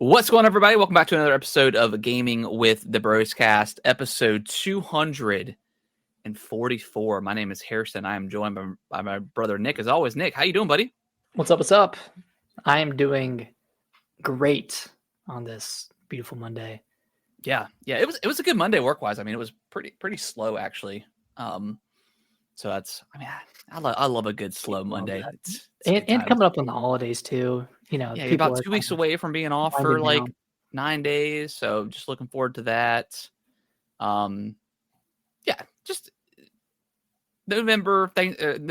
What's going on, everybody? Welcome back to another episode of Gaming with the Broscast, episode 244. My name is Harrison. I am joined by my brother Nick. As always, Nick, how you doing, buddy? What's up? What's up? I am doing great on this beautiful Monday. Yeah. It was a good Monday work-wise. I mean, it was pretty slow actually. So that's, I mean, I love a good slow Monday. It's and coming up on the holidays too. You know, yeah, you're about 2 weeks away from being off for like 9 days. So just looking forward to that. Yeah, just November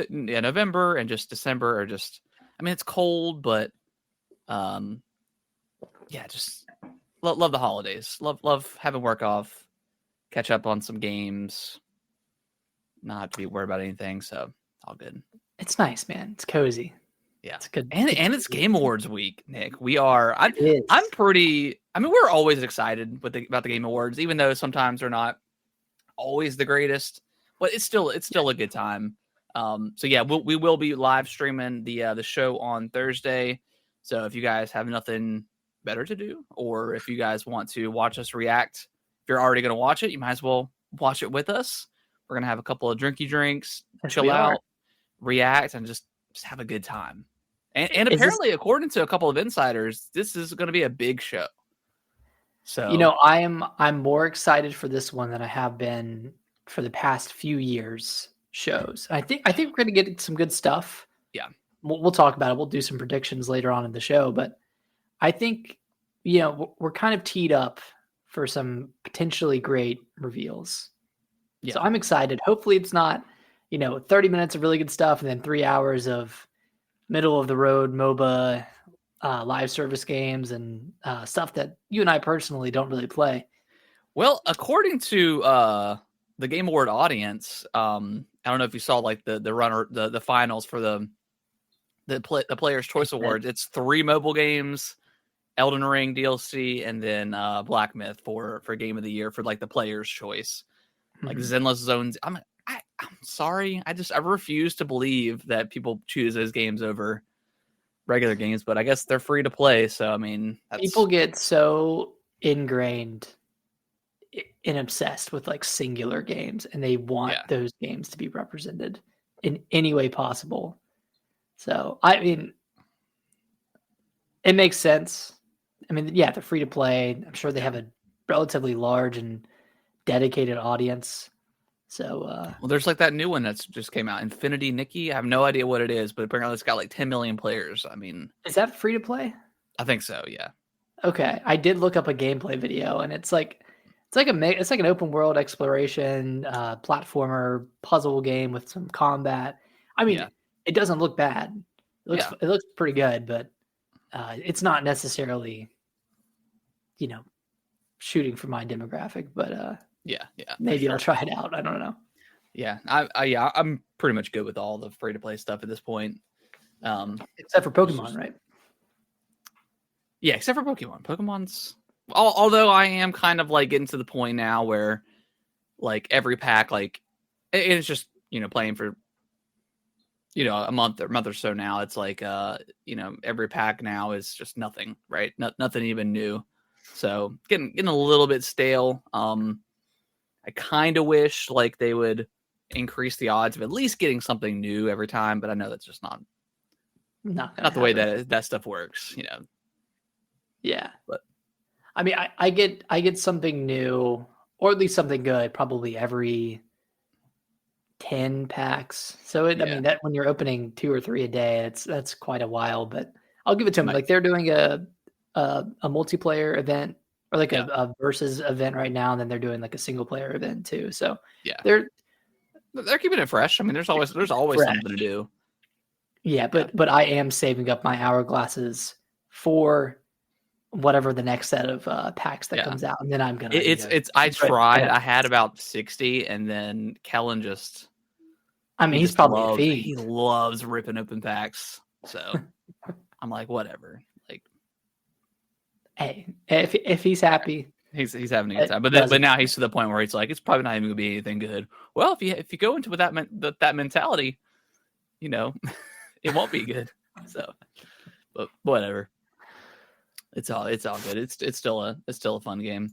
November and just December are just, I mean, it's cold, but yeah, just love the holidays. Love having work off, catch up on some games, not have to be worried about anything. So all good. It's nice, man. It's cozy. Yeah, it's good. And it's Game Awards week, Nick. I'm pretty. I mean, we're always excited about the Game Awards, even though sometimes they're not always the greatest. But it's still a good time. So yeah, we will be live streaming the show on Thursday. So if you guys have nothing better to do, or if you guys want to watch us react, if you're already going to watch it, you might as well watch it with us. We're gonna have a couple of drinky drinks, chill out, react, and just have a good time. And apparently, according to a couple of insiders, this is going to be a big show. So I'm more excited for this one than I have been for the past few years shows. I think we're going to get some good stuff. Yeah, we'll talk about it. We'll do some predictions later on in the show, but I think we're kind of teed up for some potentially great reveals. Yeah. So I'm excited. Hopefully, it's not 30 minutes of really good stuff and then 3 hours of middle of the road MOBA live service games and stuff that you and I personally don't really play. Well, according to the Game Award audience, I don't know if you saw like the finals for the Players' Choice Awards. It's 3 mobile games, Elden Ring DLC, and then Black Myth for Game of the Year for like the Players' Choice, like Zenless Zones. I'm sorry. I refuse to believe that people choose those games over regular games, but I guess they're free to play. So, I mean, people get so ingrained and obsessed with like singular games, and they want those games to be represented in any way possible. So, I mean, it makes sense. I mean, yeah, they're free to play. I'm sure they have a relatively large and dedicated audience. So, well, there's like that new one that's just came out, Infinity Nikki. I have no idea what it is, but apparently it's got like 10 million players. I mean, is that free to play? I think so. Yeah. Okay, I did look up a gameplay video, and it's like an open world exploration platformer puzzle game with some combat. I mean, it doesn't look bad. It looks pretty good, but it's not necessarily, shooting for my demographic. But yeah, maybe I'll try it out. I don't know. Yeah, I'm pretty much good with all the free to play stuff at this point, except for Pokemon, right? Yeah, except for Pokemon. Pokemon's, although I am kind of like getting to the point now where, like, every pack, like, it's just playing for a month or so now. It's like every pack now is just nothing, right? Nothing even new. So getting a little bit stale. I kind of wish like they would increase the odds of at least getting something new every time, but I know that's just not the way that stuff works, Yeah, but I mean, I get something new, or at least something good, probably every 10 packs. So I mean, that when you're opening 2 or 3 a day, that's quite a while. But I'll give it to them. Like they're doing a multiplayer event, or like a versus event right now, and then they're doing like a single player event too. So they're keeping it fresh. I mean, there's always something to do. Yeah, but I am saving up my hourglasses for whatever the next set of packs that comes out, and then I'm gonna. I tried. I had about 60, and then Kellen just. I mean, he's probably a fiend. He loves ripping open packs, so I'm like, whatever. Like, hey, if he's happy, he's having a good time. But now he's to the point where he's like, it's probably not even gonna be anything good. Well, if you go into that mentality, it won't be good. So, but whatever. It's all good. It's still a fun game.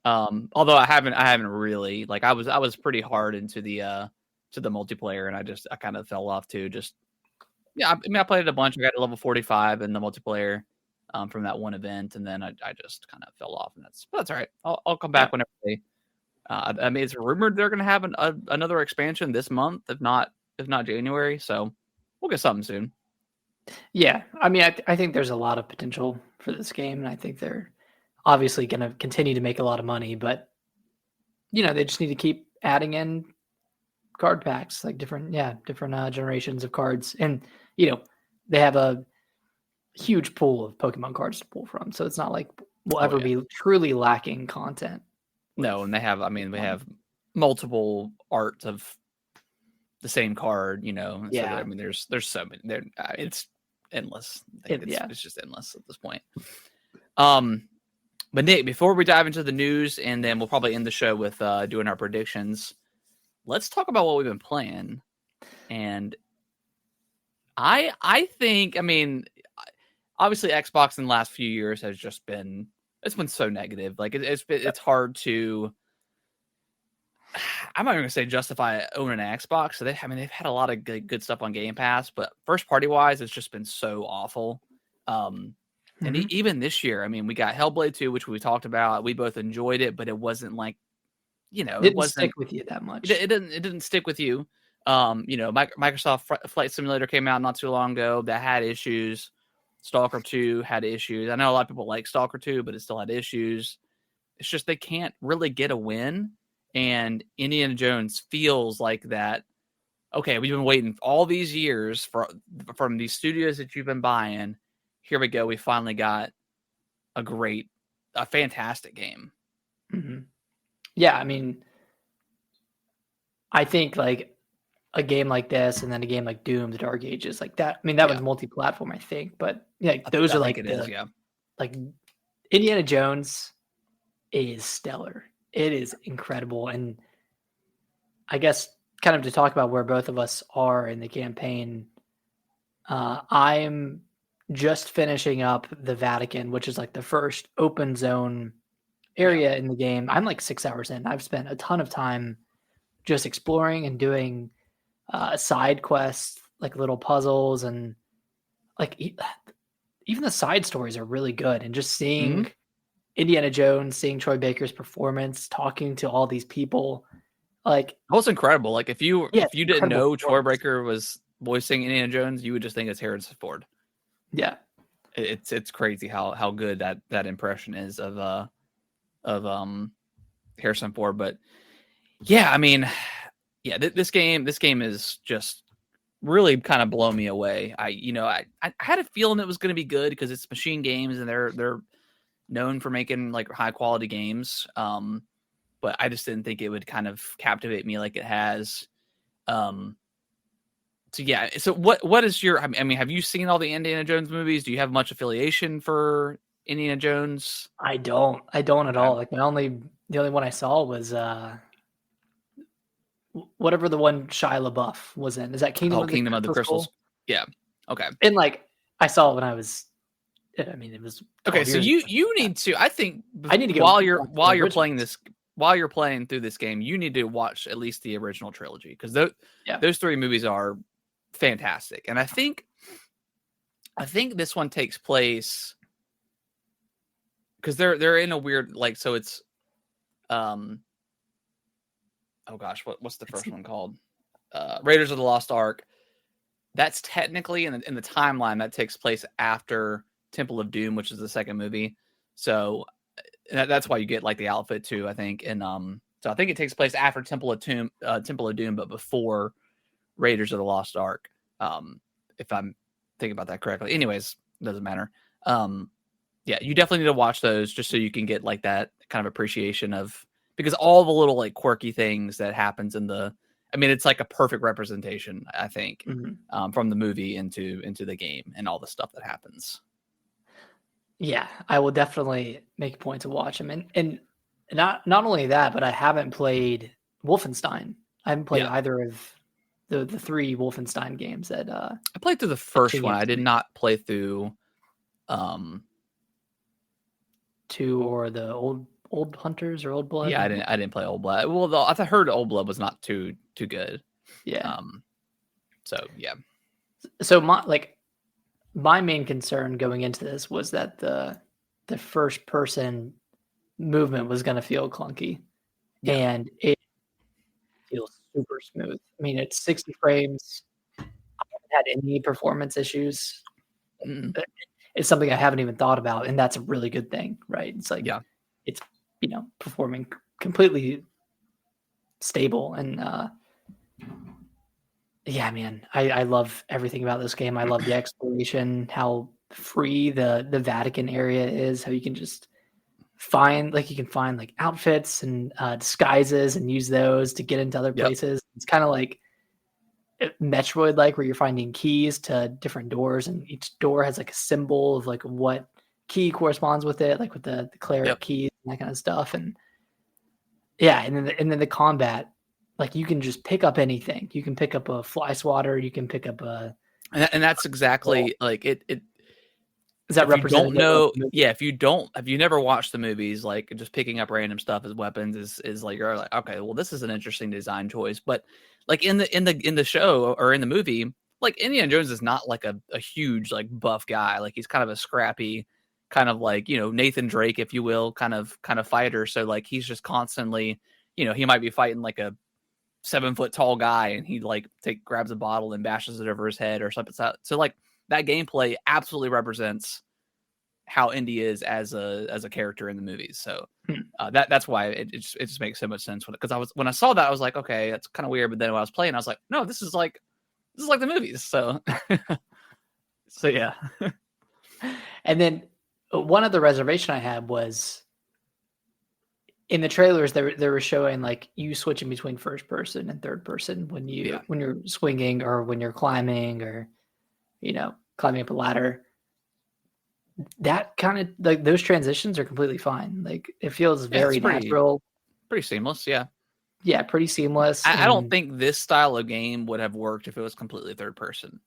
Although I haven't really, like, I was pretty hard into the multiplayer, and I kind of fell off too. Just I mean, I played it a bunch. I got to level 45 in the multiplayer from that one event, and then I just kind of fell off, and that's all right. I'll come back whenever they. I mean, it's rumored they're going to have another expansion this month, if not January. So we'll get something soon. Yeah, I mean, I think there's a lot of potential for this game, and I think they're obviously going to continue to make a lot of money, but they just need to keep adding in card packs, like different generations of cards, and they have a huge pool of Pokemon cards to pull from, so it's not like we'll ever be truly lacking content. No, and they have multiple arts of the same card, So I mean, there's so many. It's endless. It's just endless at this point. But Nick, before we dive into the news, and then we'll probably end the show with doing our predictions, let's talk about what we've been playing. And I think, I mean, obviously Xbox in the last few years has just been so negative. Like it's hard to. I'm not even gonna say justify owning an Xbox. So they've had a lot of good stuff on Game Pass, but first party wise, it's just been so awful. And even this year, I mean, we got Hellblade 2, which we talked about. We both enjoyed it, but it wasn't like, it wasn't stick with you that much. It didn't stick with you. Microsoft Flight Simulator came out not too long ago that had issues. Stalker 2 had issues. I know a lot of people like Stalker 2, but it still had issues. It's just they can't really get a win. And Indiana Jones feels like that. Okay, we've been waiting all these years from these studios that you've been buying. Here we go. We finally got a fantastic game. Mm-hmm. Yeah, I mean, I think like a game like this, and then a game like Doom, The Dark Ages, like that. I mean, that was multi-platform, I think, but those are like like Indiana Jones is stellar. It is incredible, and I guess kind of to talk about where both of us are in the campaign, I'm just finishing up the Vatican, which is like the first open zone area in the game. I'm like 6 hours in. I've spent a ton of time just exploring and doing side quests, like little puzzles, and like even the side stories are really good. And just seeing Indiana Jones, seeing Troy Baker's performance, talking to all these people, like that was incredible. Like if you didn't know Troy Baker was voicing Indiana Jones, you would just think it's Harrison Ford. Yeah, it's crazy how good that impression is of Harrison Ford. But yeah, I mean, yeah, this game is just really kind of blown me away. I had a feeling it was going to be good because it's Machine Games and they're known for making like high quality games. But I just didn't think it would kind of captivate me like it has. So yeah. So what is your? I mean, have you seen all the Indiana Jones movies? Do you have much affiliation for Indiana Jones? I don't at all. Like the only one I saw was whatever the one Shia LaBeouf was in. Is that Kingdom of the Crystals? Yeah. Okay. And like I saw it when I was. I mean, it was okay. So you need to. I think I need to go while you're playing this. While you're playing through this game, you need to watch at least the original trilogy because those three movies are fantastic. And I think this one takes place because they're in a weird like so it's oh gosh, what's the first one called? Raiders of the Lost Ark. That's technically in the timeline that takes place after Temple of Doom, which is the second movie. So that's why you get like the outfit too, I think. And so I think it takes place after Temple of Doom, but before Raiders of the Lost Ark. If I'm thinking about that correctly. Anyways, doesn't matter. Yeah, you definitely need to watch those just so you can get like that kind of appreciation of because all the little like quirky things that happens it's like a perfect representation, I think, from the movie into the game and all the stuff that happens. Yeah, I will definitely make a point to watch them. And not only that, but I haven't played Wolfenstein. I haven't played either of the three Wolfenstein games that I played through the first one. I did not play through 2 or the old Hunters or Old Blood. Yeah, I didn't play Old Blood. Well, though, I heard Old Blood was not too good. Yeah. So yeah. So my main concern going into this was that the first person movement was going to feel clunky, and it feels super smooth. I mean, it's 60 frames. I haven't had any performance issues. It's something I haven't even thought about, and that's a really good thing, right? It's like, it's, performing completely stable, and yeah, man, I love everything about this game. I love the exploration, how free the Vatican area is, how you can just find like outfits and disguises and use those to get into other places. It's kind of like Metroid, like where you're finding keys to different doors, and each door has like a symbol of like what key corresponds with it, like with the cleric keys and that kind of stuff. And yeah, and then the combat, like you can just pick up anything. You can pick up a fly swatter. You can pick up a, and that's exactly like it. Is that representative? If you never watched the movies, like just picking up random stuff as weapons is like, you're like, okay, well, this is an interesting design choice. But like in the show or in the movie, like Indiana Jones is not like a huge like buff guy. Like he's kind of a scrappy, kind of like, Nathan Drake, if you will, kind of fighter. So like he's just constantly, he might be fighting like a 7-foot tall guy, and he like grabs a bottle and bashes it over his head or something. So like that gameplay absolutely represents how Indy is as a character in the movies. So that's why it just makes so much sense because when I saw that, I was like, okay, that's kind of weird. But then when I was playing, I was like, no, this is like the movies. So so yeah. And then one other reservation I had was in the trailers they were showing like you switching between first person and third person when you're swinging or when you're climbing or climbing up a ladder. That kind of like those transitions are completely fine. Like it feels very natural, pretty seamless. Yeah, pretty seamless. I don't think this style of game would have worked if it was completely third person.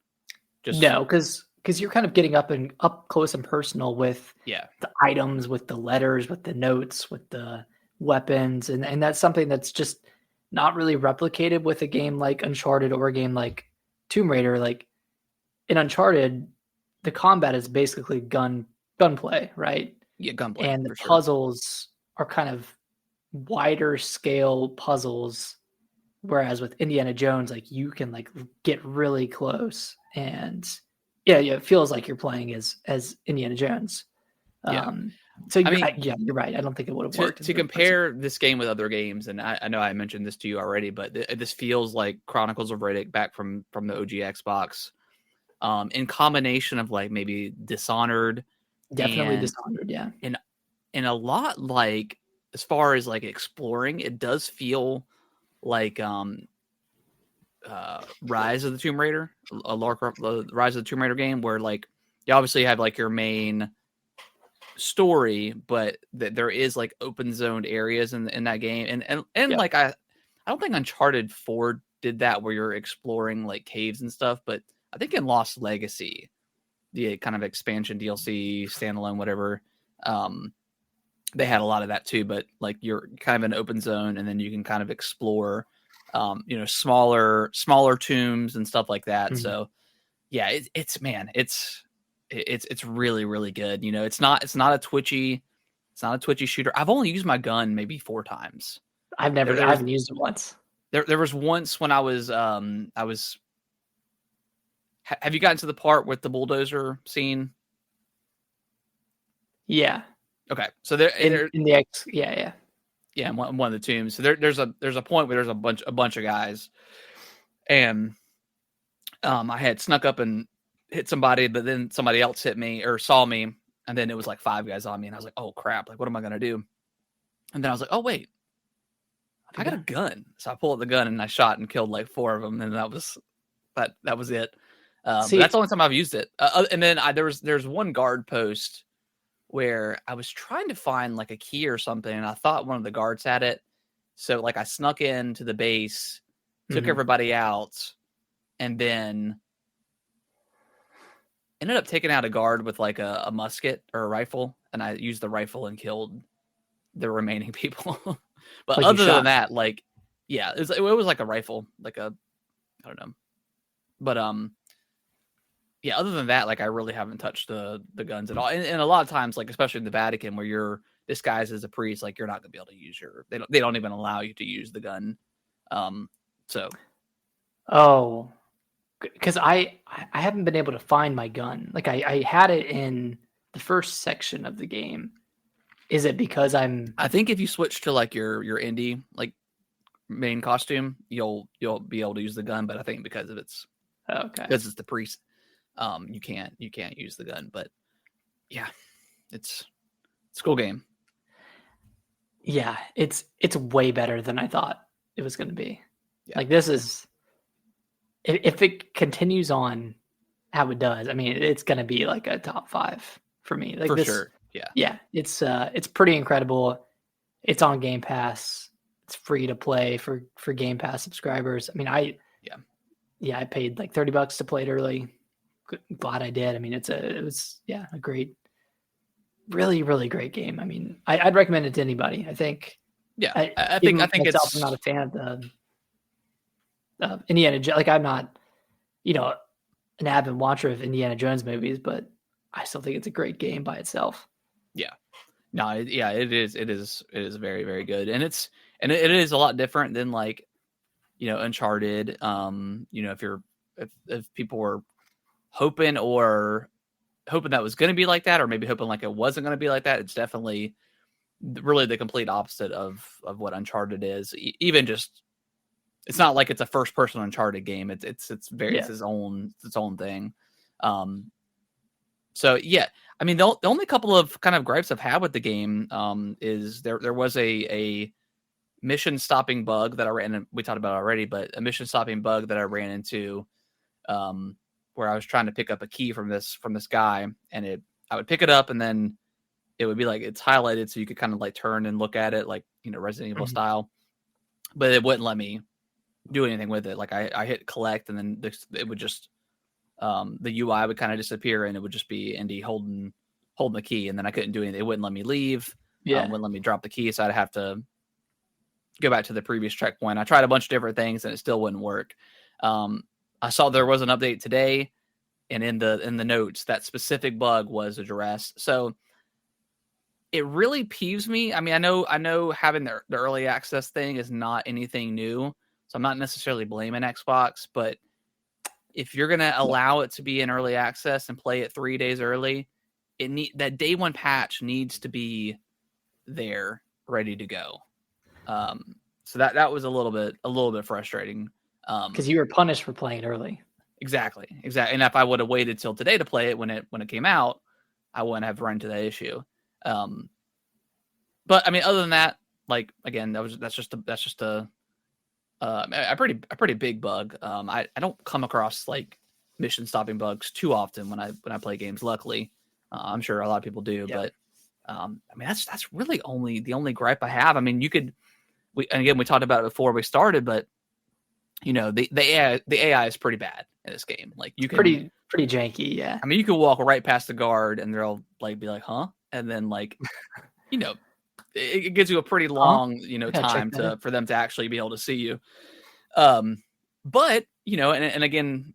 No, because you're kind of getting up close and personal with the items, with the letters, with the notes, with the weapons, and that's something that's just not really replicated with a game like Uncharted or a game like Tomb Raider. Like in Uncharted, the combat is basically gunplay, right? Yeah, gunplay. And the puzzles are kind of wider scale puzzles, whereas with Indiana Jones, like you can like get really close, and it feels like you're playing as Indiana Jones. So you're right. I don't think it would have worked to compare this game with other games. And I know I mentioned this to you already, but this feels like Chronicles of Riddick back from the OG Xbox, in combination of like maybe Dishonored, definitely Dishonored, and a lot like as far as like exploring, it does feel like Rise of the Tomb Raider, the Rise of the Tomb Raider game, where like you obviously have like your main story, but there is like open zoned areas in that game, and like I don't think Uncharted 4 did that where you're exploring like caves and stuff, but I think in Lost Legacy, the kind of expansion DLC standalone whatever, they had a lot of that too, but like you're kind of in an open zone, and then you can kind of explore smaller tombs and stuff like that. So yeah, it's really, really good. It's not a twitchy shooter. I've only used my gun maybe 4 times. I haven't used it once. There was once when I was have you gotten to the part with the bulldozer scene? Yeah. Okay. So there in the X, yeah, in one of the tombs. So there's a point where there's a bunch of guys, and I had snuck up and hit somebody, but then somebody else hit me or saw me, and then it was like 5 guys on me, and I was like, oh crap, like what am I gonna do? And then I was like, oh wait, I got a gun. So I pulled up the gun and I shot and killed like 4 of them, and that was it. But that's the only time I've used it. And then there's one guard post where I was trying to find like a key or something, and I thought one of the guards had it. So like I snuck into the base, took everybody out, and then ended up taking out a guard with like a musket or a rifle, and I used the rifle and killed the remaining people. But Like other than that, like, yeah, it was like a rifle, like I don't know. But yeah, other than that, like I really haven't touched the guns at all. And a lot of times, like especially in the Vatican, where you're disguised as a priest, like you're not gonna be able to use they don't even allow you to use the gun. So because I haven't been able to find my gun. Like I had it in the first section of the game. Is it because I think if you switch to like your indie like main costume, you'll be able to use the gun. But I think because of because it's the priest, you can't use the gun. But yeah, it's a cool game. Yeah, it's way better than I thought it was going to be. Yeah. Like this is, if it continues on how it does, I mean, it's going to be like a top 5 for me. Like for sure. Yeah. It's pretty incredible. It's on Game Pass. It's free to play for Game Pass subscribers. I mean, I paid like $30 to play it early. Glad I did. I mean, it was a great, really, really great game. I mean, I'd recommend it to anybody. I think. Yeah, I think myself, I'm not a fan of the Indiana Jones. Like I'm not, an avid watcher of Indiana Jones movies, but I still think it's a great game by itself. Yeah, no, it is very, very good, and it is a lot different than like, Uncharted. If people were hoping that was going to be like that, or maybe hoping like it wasn't going to be like that, it's definitely really the complete opposite of what Uncharted is. Even just, it's not like it's a first person Uncharted game. It's it's its own thing. So yeah, I mean the only couple of kind of gripes I've had with the game is there was a mission stopping bug that I ran. We talked about already, but a mission stopping bug that I ran into. Where I was trying to pick up a key from this guy, and I would pick it up, and then it would be like it's highlighted, so you could kind of like turn and look at it, like Resident Evil style. But it wouldn't let me do anything with it. Like I hit collect, and then it would just the UI would kind of disappear, and it would just be Indy holding the key, and then I couldn't do anything. It wouldn't let me leave. Wouldn't let me drop the key, so I'd have to go back to the previous checkpoint. I tried a bunch of different things, and it still wouldn't work. I saw there was an update today, and in the notes that specific bug was addressed. So it really peeves me. I mean, I know having the early access thing is not anything new, so I'm not necessarily blaming Xbox. But if you're gonna allow it to be in early access and play it 3 days early, that day one patch needs to be there, ready to go. So that was a little bit frustrating. Because you were punished for playing early. Exactly. And if I would have waited till today to play it when it came out, I wouldn't have run into that issue. But I mean, other than that, like again, that's just a pretty big bug. I don't come across like mission stopping bugs too often when I play games. Luckily, I'm sure a lot of people do, but I mean that's really the only gripe I have. I mean, we talked about it before we started, but the AI is pretty bad in this game. Like you can pretty janky. Yeah. I mean, you can walk right past the guard and they'll like be like, huh? And then like, it gives you a pretty long, time for them to actually be able to see you. But, and again,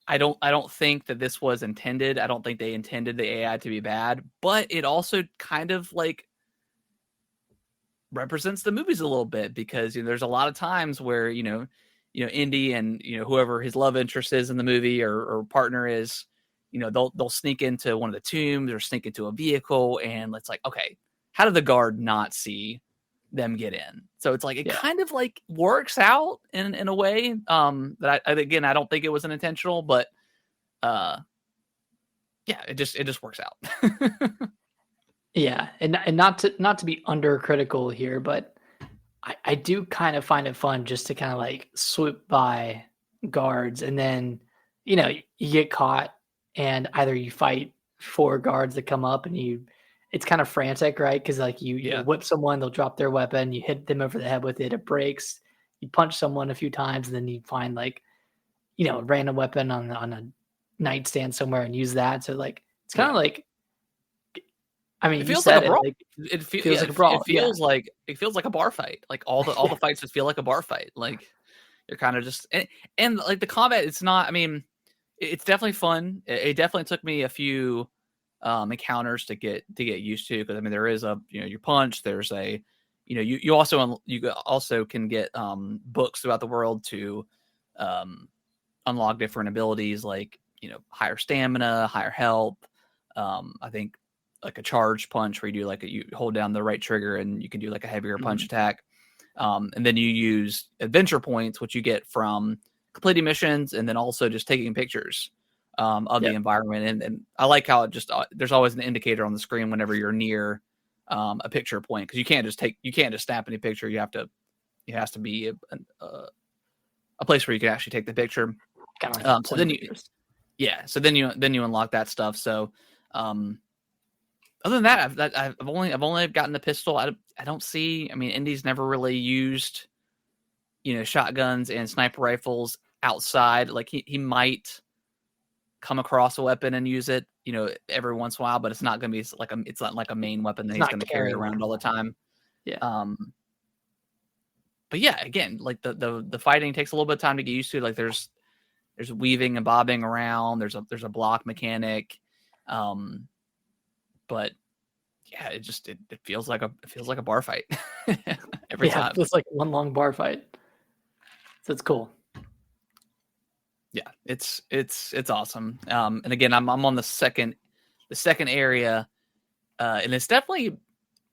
I don't think that this was intended. I don't think they intended the AI to be bad, but it also kind of like represents the movies a little bit because there's a lot of times where, Indy and whoever his love interest is in the movie or partner is, they'll sneak into one of the tombs or sneak into a vehicle, and it's like, okay, how did the guard not see them get in? So it's like it kind of like works out in a way that I don't think it was an intentional, but it just works out. Yeah, and not to be undercritical here, but I do kind of find it fun just to kind of like swoop by guards, and then you get caught, and either you fight 4 guards that come up, and it's kind of frantic, right? Because like you whip someone, they'll drop their weapon, you hit them over the head with it, it breaks. You punch someone a few times, and then you find like a random weapon on a nightstand somewhere and use that. So like it's kind of like, I mean, it you feels said like a brawl. it feels like a brawl. It feels like a bar fight. Like all the fights just feel like a bar fight. Like you're kind of just and like the combat. It's not. I mean, it's definitely fun. It definitely took me a few encounters to get used to, because I mean there is a you punch. There's a you also can get books throughout the world to unlock different abilities, like higher stamina, higher health. I think like a charge punch where you do like you hold down the right trigger and you can do like a heavier punch attack. And then you use adventure points, which you get from completing missions and then also just taking pictures of the environment. And I like how it just there's always an indicator on the screen whenever you're near a picture point, because you can't just snap any picture. It has to be a place where you can actually take the picture. Kind of like so then you unlock that stuff. So other than that, I've only gotten the pistol. I don't see. I mean, Indy's never really used shotguns and sniper rifles outside. Like he might come across a weapon and use it every once in a while, but it's not going to be it's not like a main weapon that he's going to carry around all the time. But yeah, again, like the fighting takes a little bit of time to get used to. Like there's weaving and bobbing around. There's a block mechanic. But yeah, it feels like a bar fight every time. It feels like one long bar fight. So it's cool. Yeah, it's awesome. And again, I'm on the second area, and it's definitely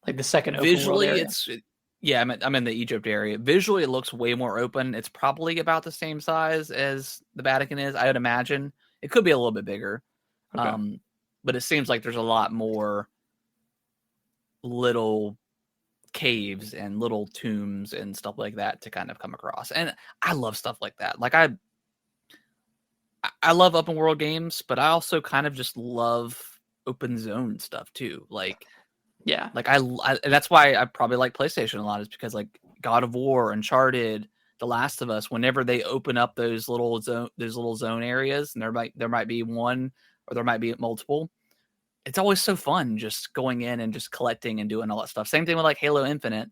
like the second visually open world area. I'm in the Egypt area. Visually, it looks way more open. It's probably about the same size as the Vatican is, I would imagine. It could be a little bit bigger. Okay. But it seems like there's a lot more little caves and little tombs and stuff like that to kind of come across. And I love stuff like that. Like I love open world games, but I also kind of just love open zone stuff too. Like, yeah, like I and that's why I probably like PlayStation a lot, is because like God of War, Uncharted, The Last of Us, whenever they open up those little zone areas, and there might be one or there might be multiple, it's always so fun just going in and just collecting and doing all that stuff. Same thing with like Halo Infinite.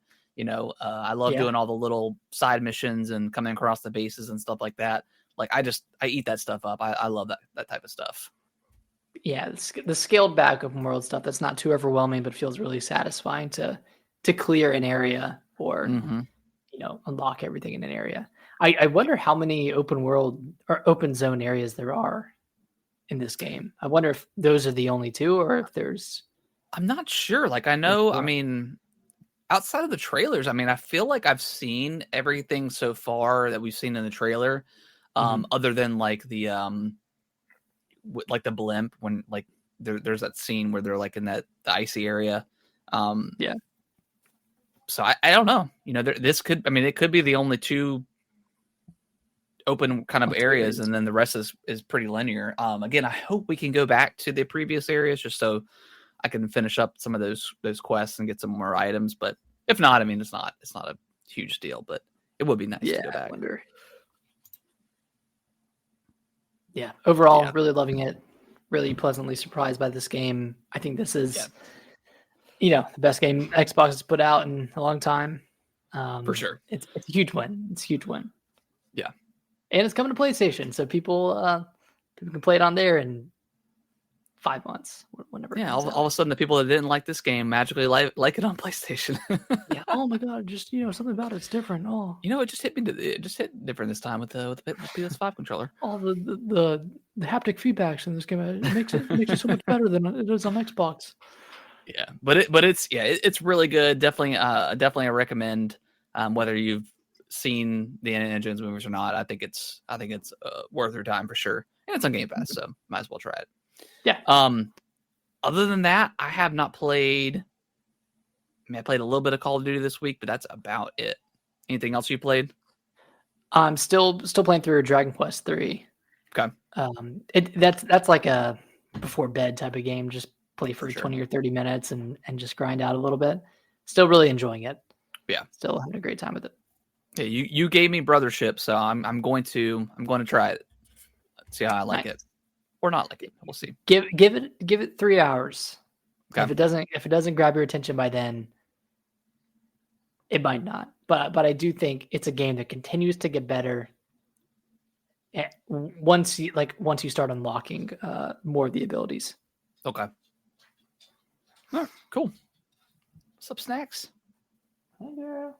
I love doing all the little side missions and coming across the bases and stuff like that. Like I eat that stuff up. I love that type of stuff. Yeah, the scaled back open world stuff that's not too overwhelming, but feels really satisfying to clear an area or unlock everything in an area. I wonder how many open world or open zone areas there are in this game. I wonder if those are the only two, or if there's. I'm not sure. Like I know. I mean, outside of the trailers, I mean, I feel like I've seen everything so far that we've seen in the trailer. Other than like the like the blimp, when like there's that scene where they're like in the icy area. So I don't know. It could be the only two open kind of areas, and then the rest is pretty linear. Again, I hope we can go back to the previous areas just so I can finish up some of those quests and get some more items. But if not, I mean, it's not a huge deal, but it would be nice to go back. Yeah, overall, really loving it. Really pleasantly surprised by this game. I think this is, the best game Xbox has put out in a long time. For sure. It's a huge win. It's a huge win. Yeah. And it's coming to PlayStation, so people can play it on there in 5 months, whenever. Yeah, all of a sudden the people that didn't like this game magically like it on PlayStation. Yeah. Oh my God, just something about it's different. Oh, it just hit me. It just hit different this time with the PS5 controller. All the haptic feedbacks in this game, it makes it so much better than it is on Xbox. Yeah, but it's really good. Definitely I recommend. Whether you've seen the Indiana Jones movies or not, I think it's worth your time for sure. And it's on Game Pass, so might as well try it. Yeah. Other than that, I have not played. I played a little bit of Call of Duty this week, but that's about it. Anything else you played? I'm still playing through Dragon Quest 3. Okay. That's like a before bed type of game. Just play for 20 or 30 minutes and just grind out a little bit. Still really enjoying it. Yeah. Still having a great time with it. Yeah, you gave me Brothership, so I'm going to try it. See how I like it. or not like it. We'll see. Give it 3 hours. Okay. If it doesn't grab your attention by then, it might not. But I do think it's a game that continues to get better once you start unlocking more of the abilities. Okay. All right, cool. What's up, Snacks? Hey, girl.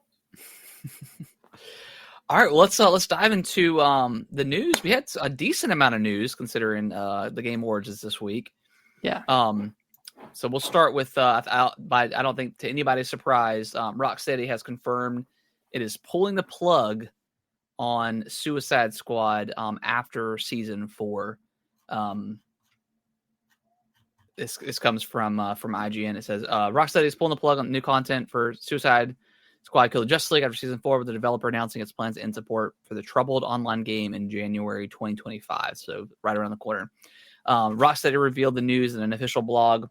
All right, well, let's dive into the news. We had a decent amount of news considering the Game Awards is this week. Yeah. So we'll start with I don't think to anybody's surprise, Rocksteady has confirmed it is pulling the plug on Suicide Squad after season 4. This comes from IGN. It says Rocksteady is pulling the plug on new content for Suicide Squad Kill the Justice League after season 4, with the developer announcing its plans to end support for the troubled online game in January 2025. So right around the corner. Rocksteady revealed the news in an official blog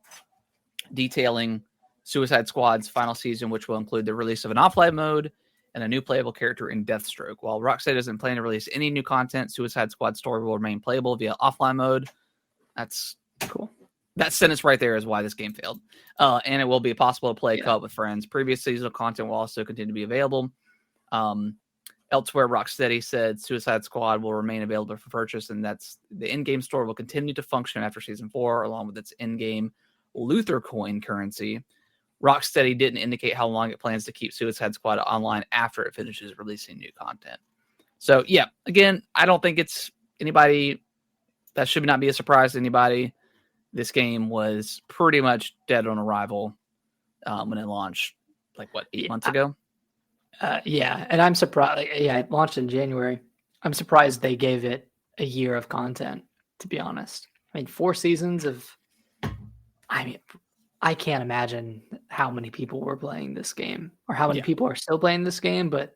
detailing Suicide Squad's final season, which will include the release of an offline mode and a new playable character in Deathstroke. While Rocksteady doesn't plan to release any new content, Suicide Squad story will remain playable via offline mode. That's cool. That sentence right there is why this game failed. And it will be possible to play co-op with friends. Previous seasonal content will also continue to be available. Elsewhere, Rocksteady said Suicide Squad will remain available for purchase, and that's the in-game store will continue to function after season 4, along with its in-game Luther coin currency. Rocksteady didn't indicate how long it plans to keep Suicide Squad online after it finishes releasing new content. So, yeah, again, I don't think it's anybody that should not be a surprise to anybody. This game was pretty much dead on arrival when it launched, 8 months ago? Yeah, and I'm surprised. It launched in January. I'm surprised they gave it a year of content, to be honest. I mean, 4 seasons of... I can't imagine how many people were playing this game or how many people are still playing this game, but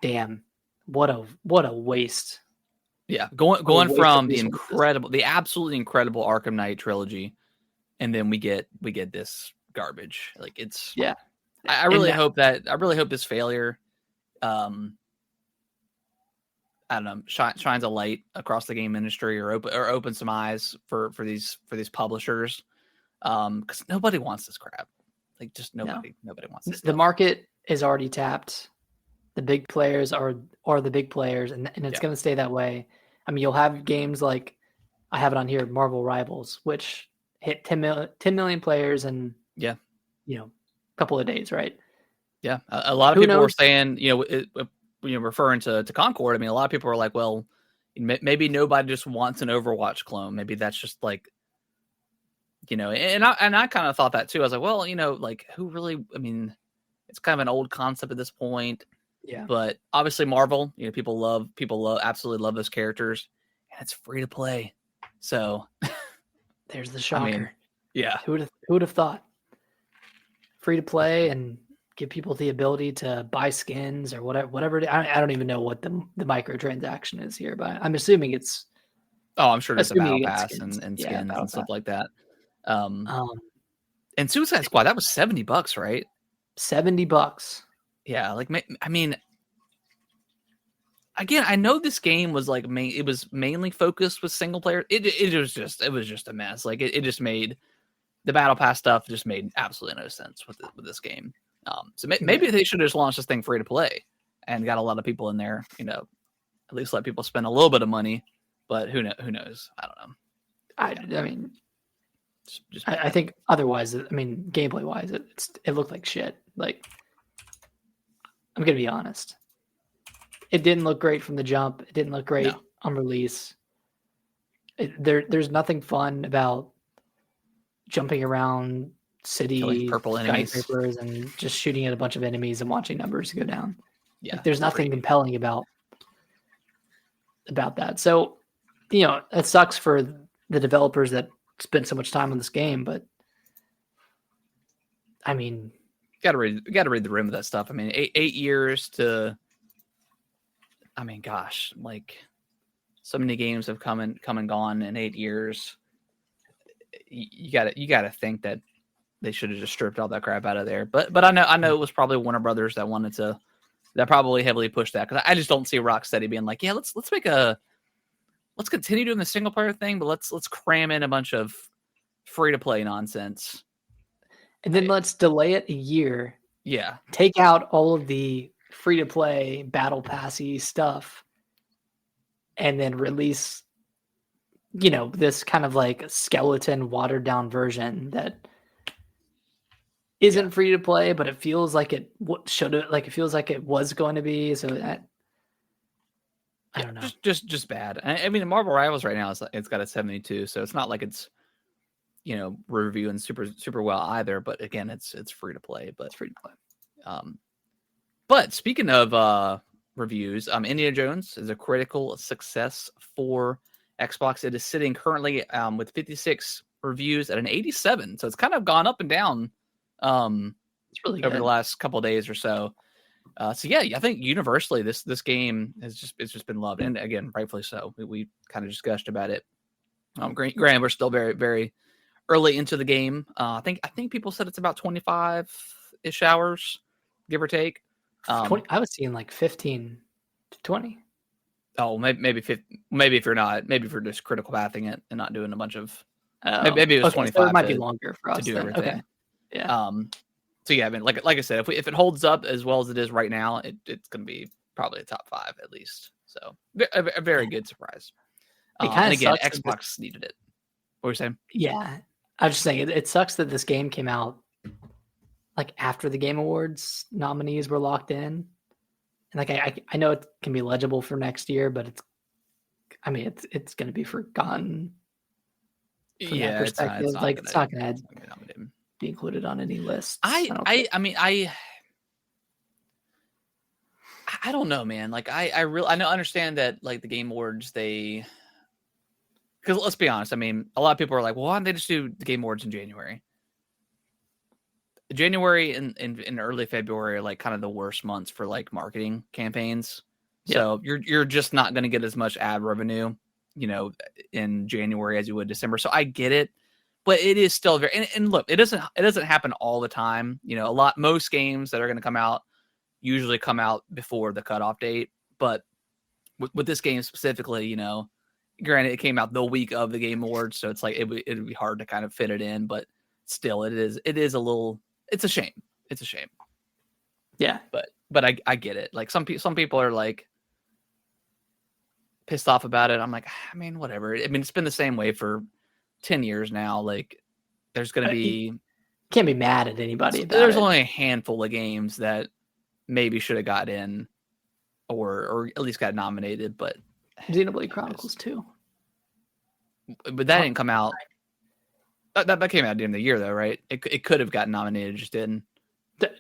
damn, what a waste. Yeah, going from the absolutely incredible Arkham Knight trilogy, and then we get this garbage. I really hope this failure, I don't know, shines a light across the game industry or open some eyes for these publishers, because nobody wants this crap. Nobody wants this. The market is already tapped. The big players are the big players, and it's going to stay that way. I mean, you'll have games like, I have it on here, Marvel Rivals, which hit 10 million players in a couple of days, right? Yeah, a lot of people were saying, referring to Concord. I mean, a lot of people were like, well, maybe nobody just wants an Overwatch clone. Maybe that's just and I kind of thought that too. I was like, well, who really? I mean, it's kind of an old concept at this point. Yeah. But obviously Marvel, people absolutely love those characters, and it's free to play. So there's the shocker. I mean, yeah. Who would have thought? Free to play and give people the ability to buy skins or whatever. I don't even know what the microtransaction is here, but I'm assuming it's. Oh, I'm sure it's a battle pass and skins and stuff like that. And Suicide Squad, that was $70, right? $70. Yeah, I mean, again, I know this game was it was mainly focused with single player. It was just a mess. It just made the battle pass stuff just made absolutely no sense with this game. So maybe they should have just launched this thing free to play and got a lot of people in there. At least let people spend a little bit of money. But who knows? I don't know. I mean, I think otherwise. I mean, gameplay wise, it looked like shit. I'm going to be honest. It didn't look great from the jump. It didn't look great on release. There's nothing fun about jumping around city skyscrapers and just shooting at a bunch of enemies and watching numbers go down. Yeah, there's nothing compelling about that. So, it sucks for the developers that spent so much time on this game, but I mean, got to read the room of that stuff. I mean, 8 years to. I mean, gosh, so many games have come and gone in 8 years. You gotta think that they should have just stripped all that crap out of there. But I know it was probably Warner Brothers that probably heavily pushed that, because I just don't see Rocksteady being like, yeah, let's make a let's continue doing the single player thing, but let's cram in a bunch of free to play nonsense. And then let's delay it a year. Yeah. Take out all of the free to play battle passy stuff and then release, this kind of like skeleton watered down version that isn't free to play, but it feels like it feels like it was going to be. So that I don't know. Just bad. I mean, Marvel Rivals right now it's got a 72, so it's not like it's reviewing super well either. But again, it's free to play. But it's free to play. But speaking of reviews, Indiana Jones is a critical success for Xbox. It is sitting currently with 56 reviews at an 87, so it's kind of gone up and down. It's really good over the last couple of days or so. So yeah, I think universally this game it's just been loved, and again, rightfully so. We kind of just gushed about it. Granted, we're still very, very early into the game. I think people said it's about 25-ish hours, give or take. 20, I was seeing like 15 to 20. Oh, maybe 50, maybe if you're just critical pathing it and not doing a bunch of. Maybe it was 25. So it might be longer for us to do then. everything. Okay. Yeah. So yeah, I mean, like I said, if it holds up as well as it is right now, it's going to be probably a top 5 at least. So a very good surprise. And again, Xbox needed it. What were you saying? Yeah, I was just saying it sucks that this game came out like after the Game Awards nominees were locked in, and like I know it can be legible for next year, but it's going to be forgotten. From that perspective, it's not going to be included on any list. I don't know, man. Like I understand that like the Game Awards because let's be honest. I mean, a lot of people are like, well, why don't they just do the Game Awards in January? January and early February are like kind of the worst months for like marketing campaigns. So you're just not going to get as much ad revenue, in January as you would December. So I get it, but it is still very, and look, it doesn't happen all the time. Most games that are going to come out usually come out before the cutoff date, but with this game specifically, granted it came out the week of the Game Awards. So it's like, it'd be hard to kind of fit it in, but still it is it's a shame. It's a shame. Yeah. But I get it. Like some people are like pissed off about it. I'm like, I mean, whatever. I mean, it's been the same way for 10 years now. Like there's going to be, can't be mad at anybody. There's only a handful of games that maybe should have got in or at least got nominated, but Xenoblade Chronicles 2. But that didn't come out. That came out at the end of the year, though, right? It could have gotten nominated, just didn't.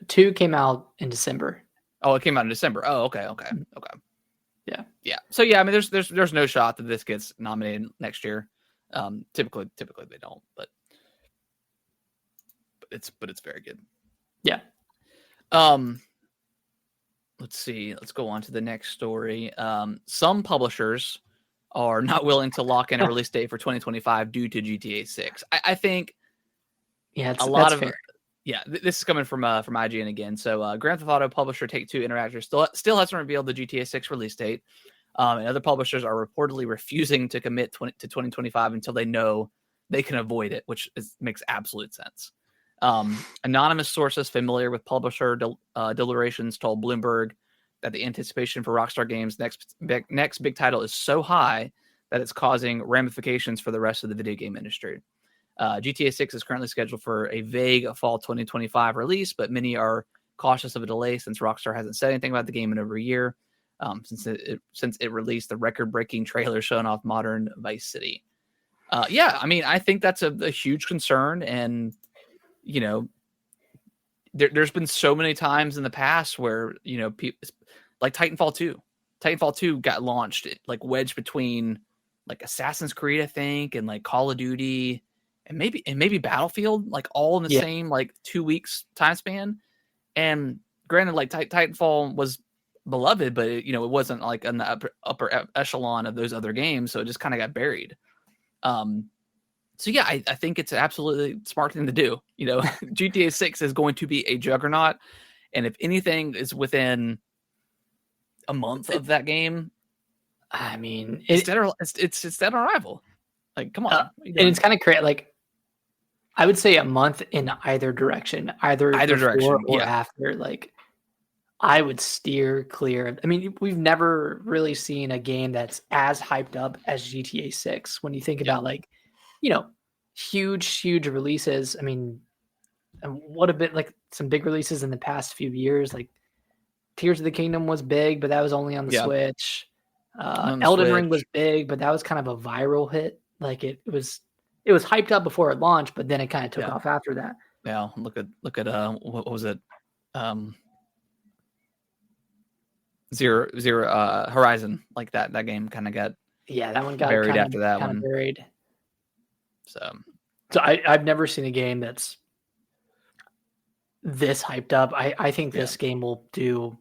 2 came out in December. Oh, it came out in December. Oh, okay. Yeah. So yeah, I mean, there's no shot that this gets nominated next year. Typically they don't, but it's very good. Yeah. Let's see. Let's go on to the next story. Some publishers are not willing to lock in a release date for 2025 due to GTA 6. I think a lot of fair. Yeah, this is coming from IGN again. So Grand Theft Auto publisher Take-Two Interactive still hasn't revealed the GTA 6 release date. And other publishers are reportedly refusing to commit to 2025 until they know they can avoid it, which makes absolute sense. Anonymous sources familiar with publisher deliberations told Bloomberg that the anticipation for Rockstar Games' next big title is so high that it's causing ramifications for the rest of the video game industry. GTA 6 is currently scheduled for a vague fall 2025 release, but many are cautious of a delay since Rockstar hasn't said anything about the game in over a year, since it released the record-breaking trailer showing off modern Vice City. Yeah, I mean, I think that's a huge concern, and there's been so many times in the past where people like Titanfall 2 got launched like wedged between like Assassin's Creed, I think, and like Call of Duty and maybe Battlefield, like all in the same like 2 weeks time span. And granted, like Titanfall was beloved, but it wasn't like in the upper echelon of those other games, so it just kind of got buried. So yeah, I think it's an absolutely smart thing to do. GTA 6 is going to be a juggernaut, and if anything is within a month of that game, I mean, it's dead on arrival. Like, come on. And it's kind of crazy. Like, I would say a month in either direction, either before or after. Like, I would steer clear. I mean, we've never really seen a game that's as hyped up as GTA 6. When you think about like, huge releases. I mean, what a bit like some big releases in the past few years. Like Tears of the Kingdom was big, but that was only on the Switch. Elden Ring was big, but that was kind of a viral hit. Like it was hyped up before it launched, but then it kind of took off after that. Yeah, look at what was it? Zero Horizon, like that game kind of got that one got buried after that one. Buried. So I've never seen a game that's this hyped up. I think this game will do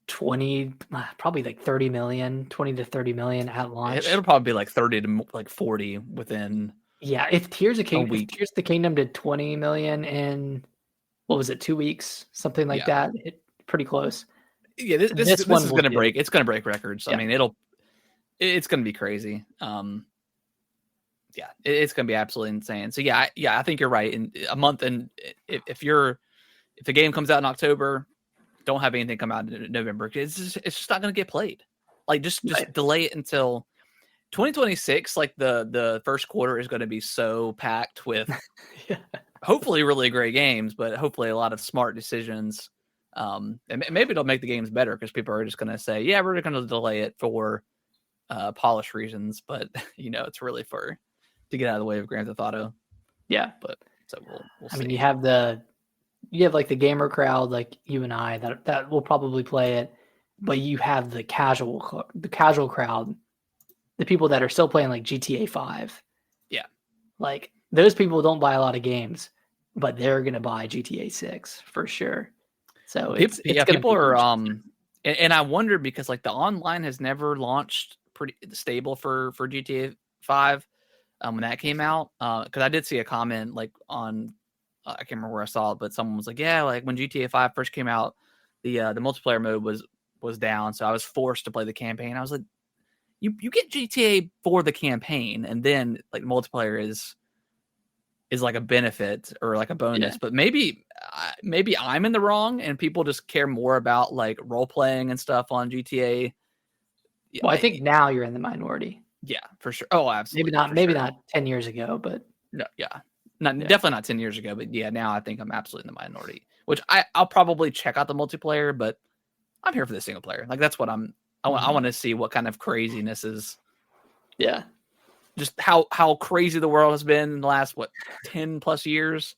20, probably like 30 million, 20 to 30 million at launch. It'll probably be like 30 to like 40 within. Yeah, if Tears of the Kingdom did 20 million in, what was it, 2 weeks, something like that, pretty close. Yeah, this one is going to break. It's going to break records. I mean, it's going to be crazy. It's going to be absolutely insane. So I think you're right. In a month, and if the game comes out in October, don't have anything come out in November. It's just not going to get played. Like just delay it until 2026. Like the first quarter is going to be so packed with hopefully really great games, but hopefully a lot of smart decisions. And maybe it'll make the games better because people are just going to say, yeah, we're going to delay it for polish reasons, but it's really to get out of the way of Grand Theft Auto. Yeah, but so we'll see. I mean, you have like the gamer crowd, like you and I, that will probably play it, but you have the casual crowd, the people that are still playing like GTA 5. Yeah, like those people don't buy a lot of games, but they're gonna buy GTA 6 for sure. So it's people are and I wonder because like the online has never launched pretty stable for GTA 5 when that came out, because I did see a comment like on I can't remember where I saw it, but someone was like, yeah, like when GTA 5 first came out, the multiplayer mode was down, so I was forced to play the campaign. I was like, you get GTA for the campaign, and then like multiplayer is like a benefit or like a bonus. But maybe I'm in the wrong, and people just care more about like role playing and stuff on GTA. Well, I think now you're in the minority. Yeah, for sure. Oh, absolutely. Maybe not 10 years ago, but no, definitely not 10 years ago. But now I think I'm absolutely in the minority. Which I'll probably check out the multiplayer, but I'm here for the single player. Like that's what I want to see what kind of craziness is. Yeah. Just how crazy the world has been in the last 10 plus years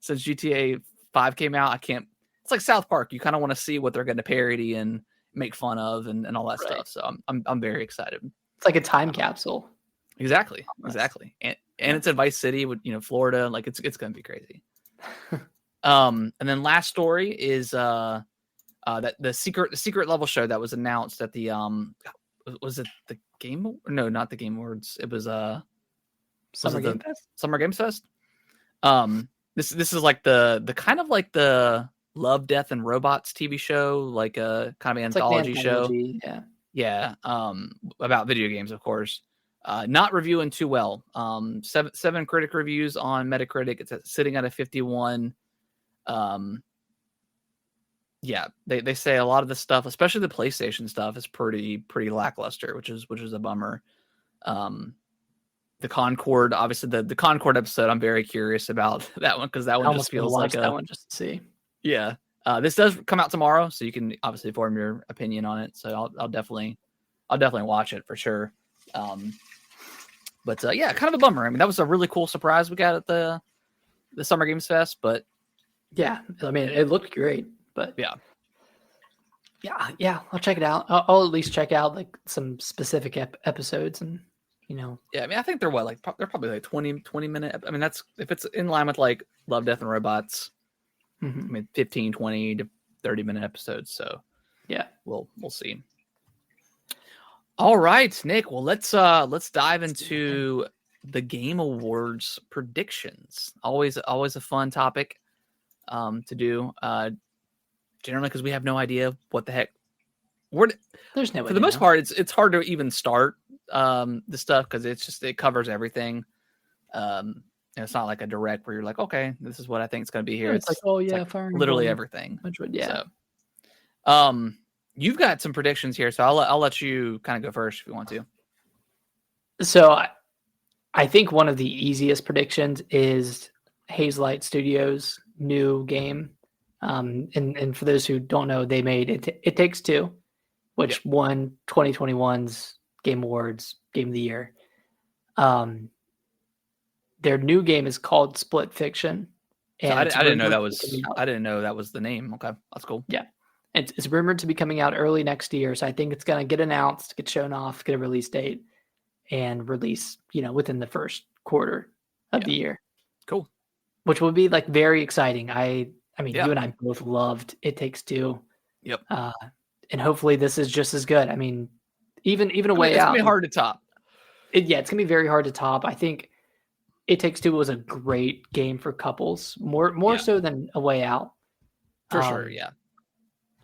since GTA 5 came out. It's like South Park. You kind of want to see what they're going to parody and make fun of and all that stuff. So I'm very excited. It's like a time capsule. Exactly. And it's in Vice City with Florida. Like it's going to be crazy. And then last story is that the secret level show that was announced at the was it the game? No, not the Game Awards. It was Summer Game Fest. Summer Games Fest. This is like the kind of like the Love, Death, and Robots TV show, like a kind of anthology show. Yeah. About video games, of course. Not reviewing too well. 7 critic reviews on Metacritic. It's sitting at a 51. They say a lot of the stuff, especially the PlayStation stuff, is pretty lackluster, which is a bummer. The Concord, obviously the Concord episode, I'm very curious about that one because that one just feels like that one just to see. Yeah. This does come out tomorrow, so you can obviously form your opinion on it. So I'll definitely watch it for sure. But kind of a bummer. I mean, that was a really cool surprise we got at the Summer Games Fest, but yeah, I mean, it looked great, but yeah, I'll check it out. I'll at least check out like some specific episodes and Yeah, I mean, I think they're they're probably like 20 minute. I mean, that's if it's in line with like Love, Death, and Robots. I mean, 15, 20 to 30 minute episodes. So yeah, we'll see. All right, Nick. Well, let's dive into the Game Awards predictions. Always a fun topic to do. Generally, because we have no idea what the heck There's no way for the most part, it's hard to even start the stuff because it covers everything. It's not like a direct where you're like, okay, this is what I think it's going to be here. It's like, oh yeah, like Fire literally Emblem, everything. Yeah. So, you've got some predictions here, so I'll let you kind of go first if you want to. So I think one of the easiest predictions is Hazelight Studios' new game. And for those who don't know, they made It Takes Two, which won 2021's Game Awards Game of the Year. Their new game is called Split Fiction. And so I didn't know that was. I didn't know that was the name. Okay, that's cool. Yeah, it's rumored to be coming out early next year, so I think it's gonna get announced, get shown off, get a release date, and release within the first quarter of the year. Cool. Which would be like very exciting. I mean, you and I both loved It Takes Two. Yep. And hopefully this is just as good. I mean, even a way out. It's gonna be hard to top. It's gonna be very hard to top. I think It Takes Two was a great game for couples, more so than A Way Out. For sure, yeah.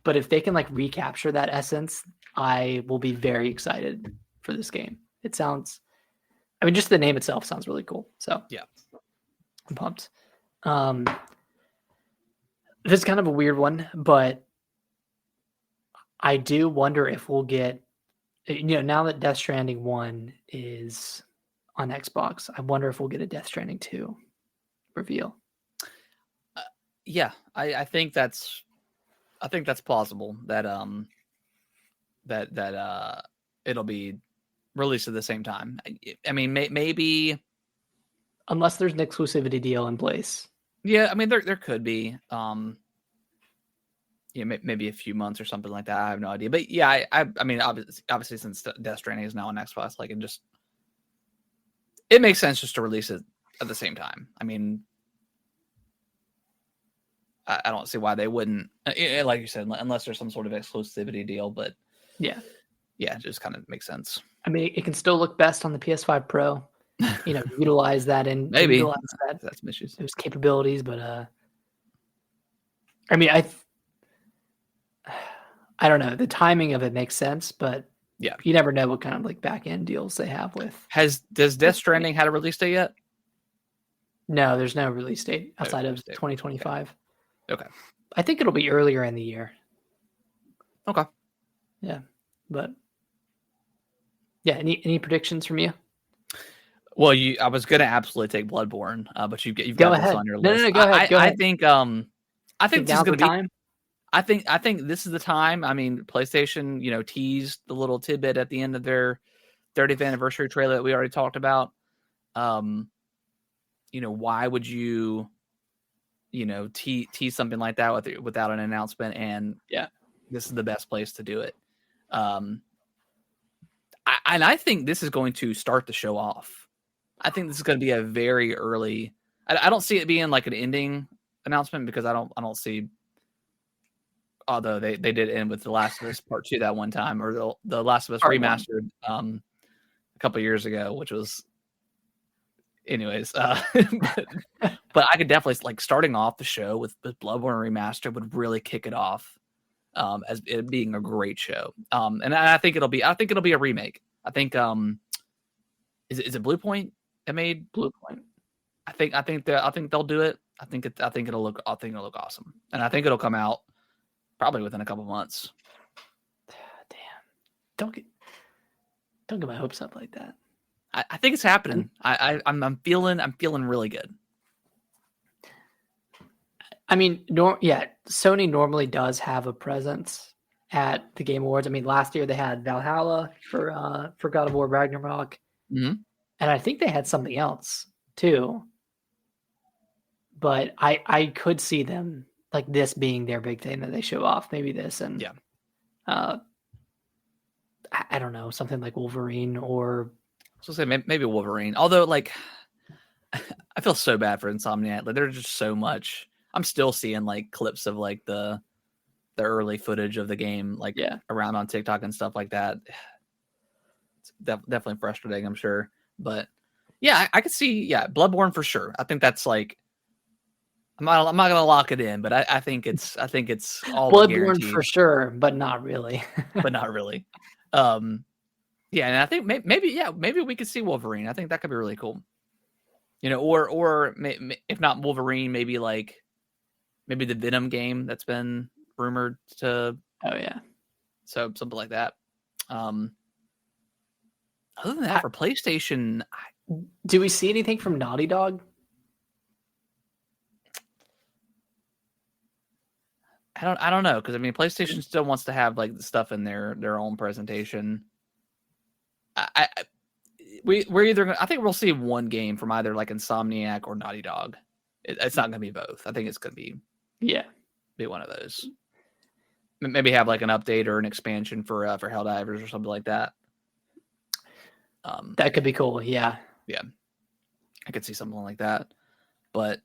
But if they can like recapture that essence, I will be very excited for this game. It sounds, I mean, just the name itself sounds really cool. So yeah, I'm pumped. This is kind of a weird one, but I do wonder if we'll get, now that Death Stranding 1 is on Xbox, I wonder if we'll get a Death Stranding 2 reveal. Yeah, I think that's plausible that that it'll be released at the same time. I mean, maybe unless there's an exclusivity deal in place. Yeah, I mean there could be maybe a few months or something like that. I have no idea, but yeah, I mean obviously since Death Stranding is now on Xbox, like it makes sense just to release it at the same time. I mean, I don't see why they wouldn't, like you said, unless there's some sort of exclusivity deal. But yeah, it just kind of makes sense. I mean, it can still look best on the PS5 Pro. Utilize that and maybe utilize that's some issues, those capabilities. But I mean, I don't know. The timing of it makes sense, but yeah, you never know what kind of like back end deals they have with. Does Death Stranding had a release date yet? No, there's no release date outside of 2025. Okay. I think it'll be earlier in the year. Okay. Yeah, but yeah. Any predictions from you? Well, I was gonna absolutely take Bloodborne, but you've got this on your list. No, go ahead. I think this is gonna be time. I think this is the time. I mean, PlayStation, teased the little tidbit at the end of their 30th anniversary trailer that we already talked about. Why would you, tease something like that without an announcement? And this is the best place to do it. I think this is going to start the show off. I think this is going to be a very early. I don't see it being like an ending announcement because I don't see. Although they did end with The Last of Us Part 2 that one time, or the Last of Us remastered a couple years ago, which was, anyways. But I could definitely like starting off the show with Bloodborne Remastered would really kick it off as it being a great show. And I think it'll be a remake. I think is it Blue Point that made Blue Point? I think they'll do it. I think it'll look awesome, and I think it'll come out probably within a couple months. Damn! Don't get my hopes up like that. I think it's happening. I'm feeling really good. I mean, Sony normally does have a presence at the Game Awards. I mean, last year they had Valhalla for God of War Ragnarok, and I think they had something else too. But I could see them like this being their big thing that they show off. Maybe this and I don't know, something like Wolverine or. So say maybe Wolverine. Although, like, I feel so bad for Insomniac. Like, there's just so much. I'm still seeing like clips of like the early footage of the game, like around on TikTok and stuff like that. It's definitely frustrating, I'm sure. But yeah, I could see Bloodborne for sure. I think that's like I'm not gonna lock it in, but I think it's all but Bloodborne guaranteed for sure, but not really. but not really. Yeah, and I think maybe we could see Wolverine. I think that could be really cool. Or if not Wolverine, maybe the Venom game that's been rumored to. Oh yeah. So something like that. Other than that, for PlayStation, do we see anything from Naughty Dog? I don't know, because I mean PlayStation still wants to have the stuff in their own presentation. We're either gonna, I think we'll see one game from either Insomniac or Naughty Dog. It's not gonna be both. I think it's gonna be one of those. Maybe have an update or an expansion for Helldivers or something like that. That could be cool. Yeah. I could see something like that, but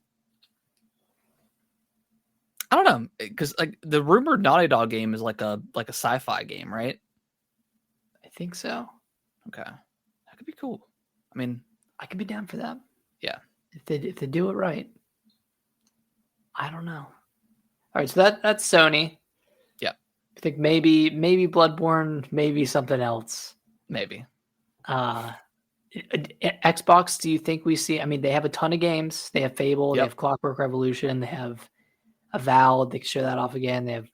I don't know, because the rumored Naughty Dog game is like a sci-fi game, right? I think so. Okay, that could be cool. I mean, I could be down for that. Yeah, if they do it right. I don't know. All right, so that's Sony. Yeah, I think maybe Bloodborne, maybe something else. Maybe. Xbox, do you think we see? I mean, they have a ton of games. They have Fable. They have Clockwork Revolution. They have Avowed. They can show that off again. They have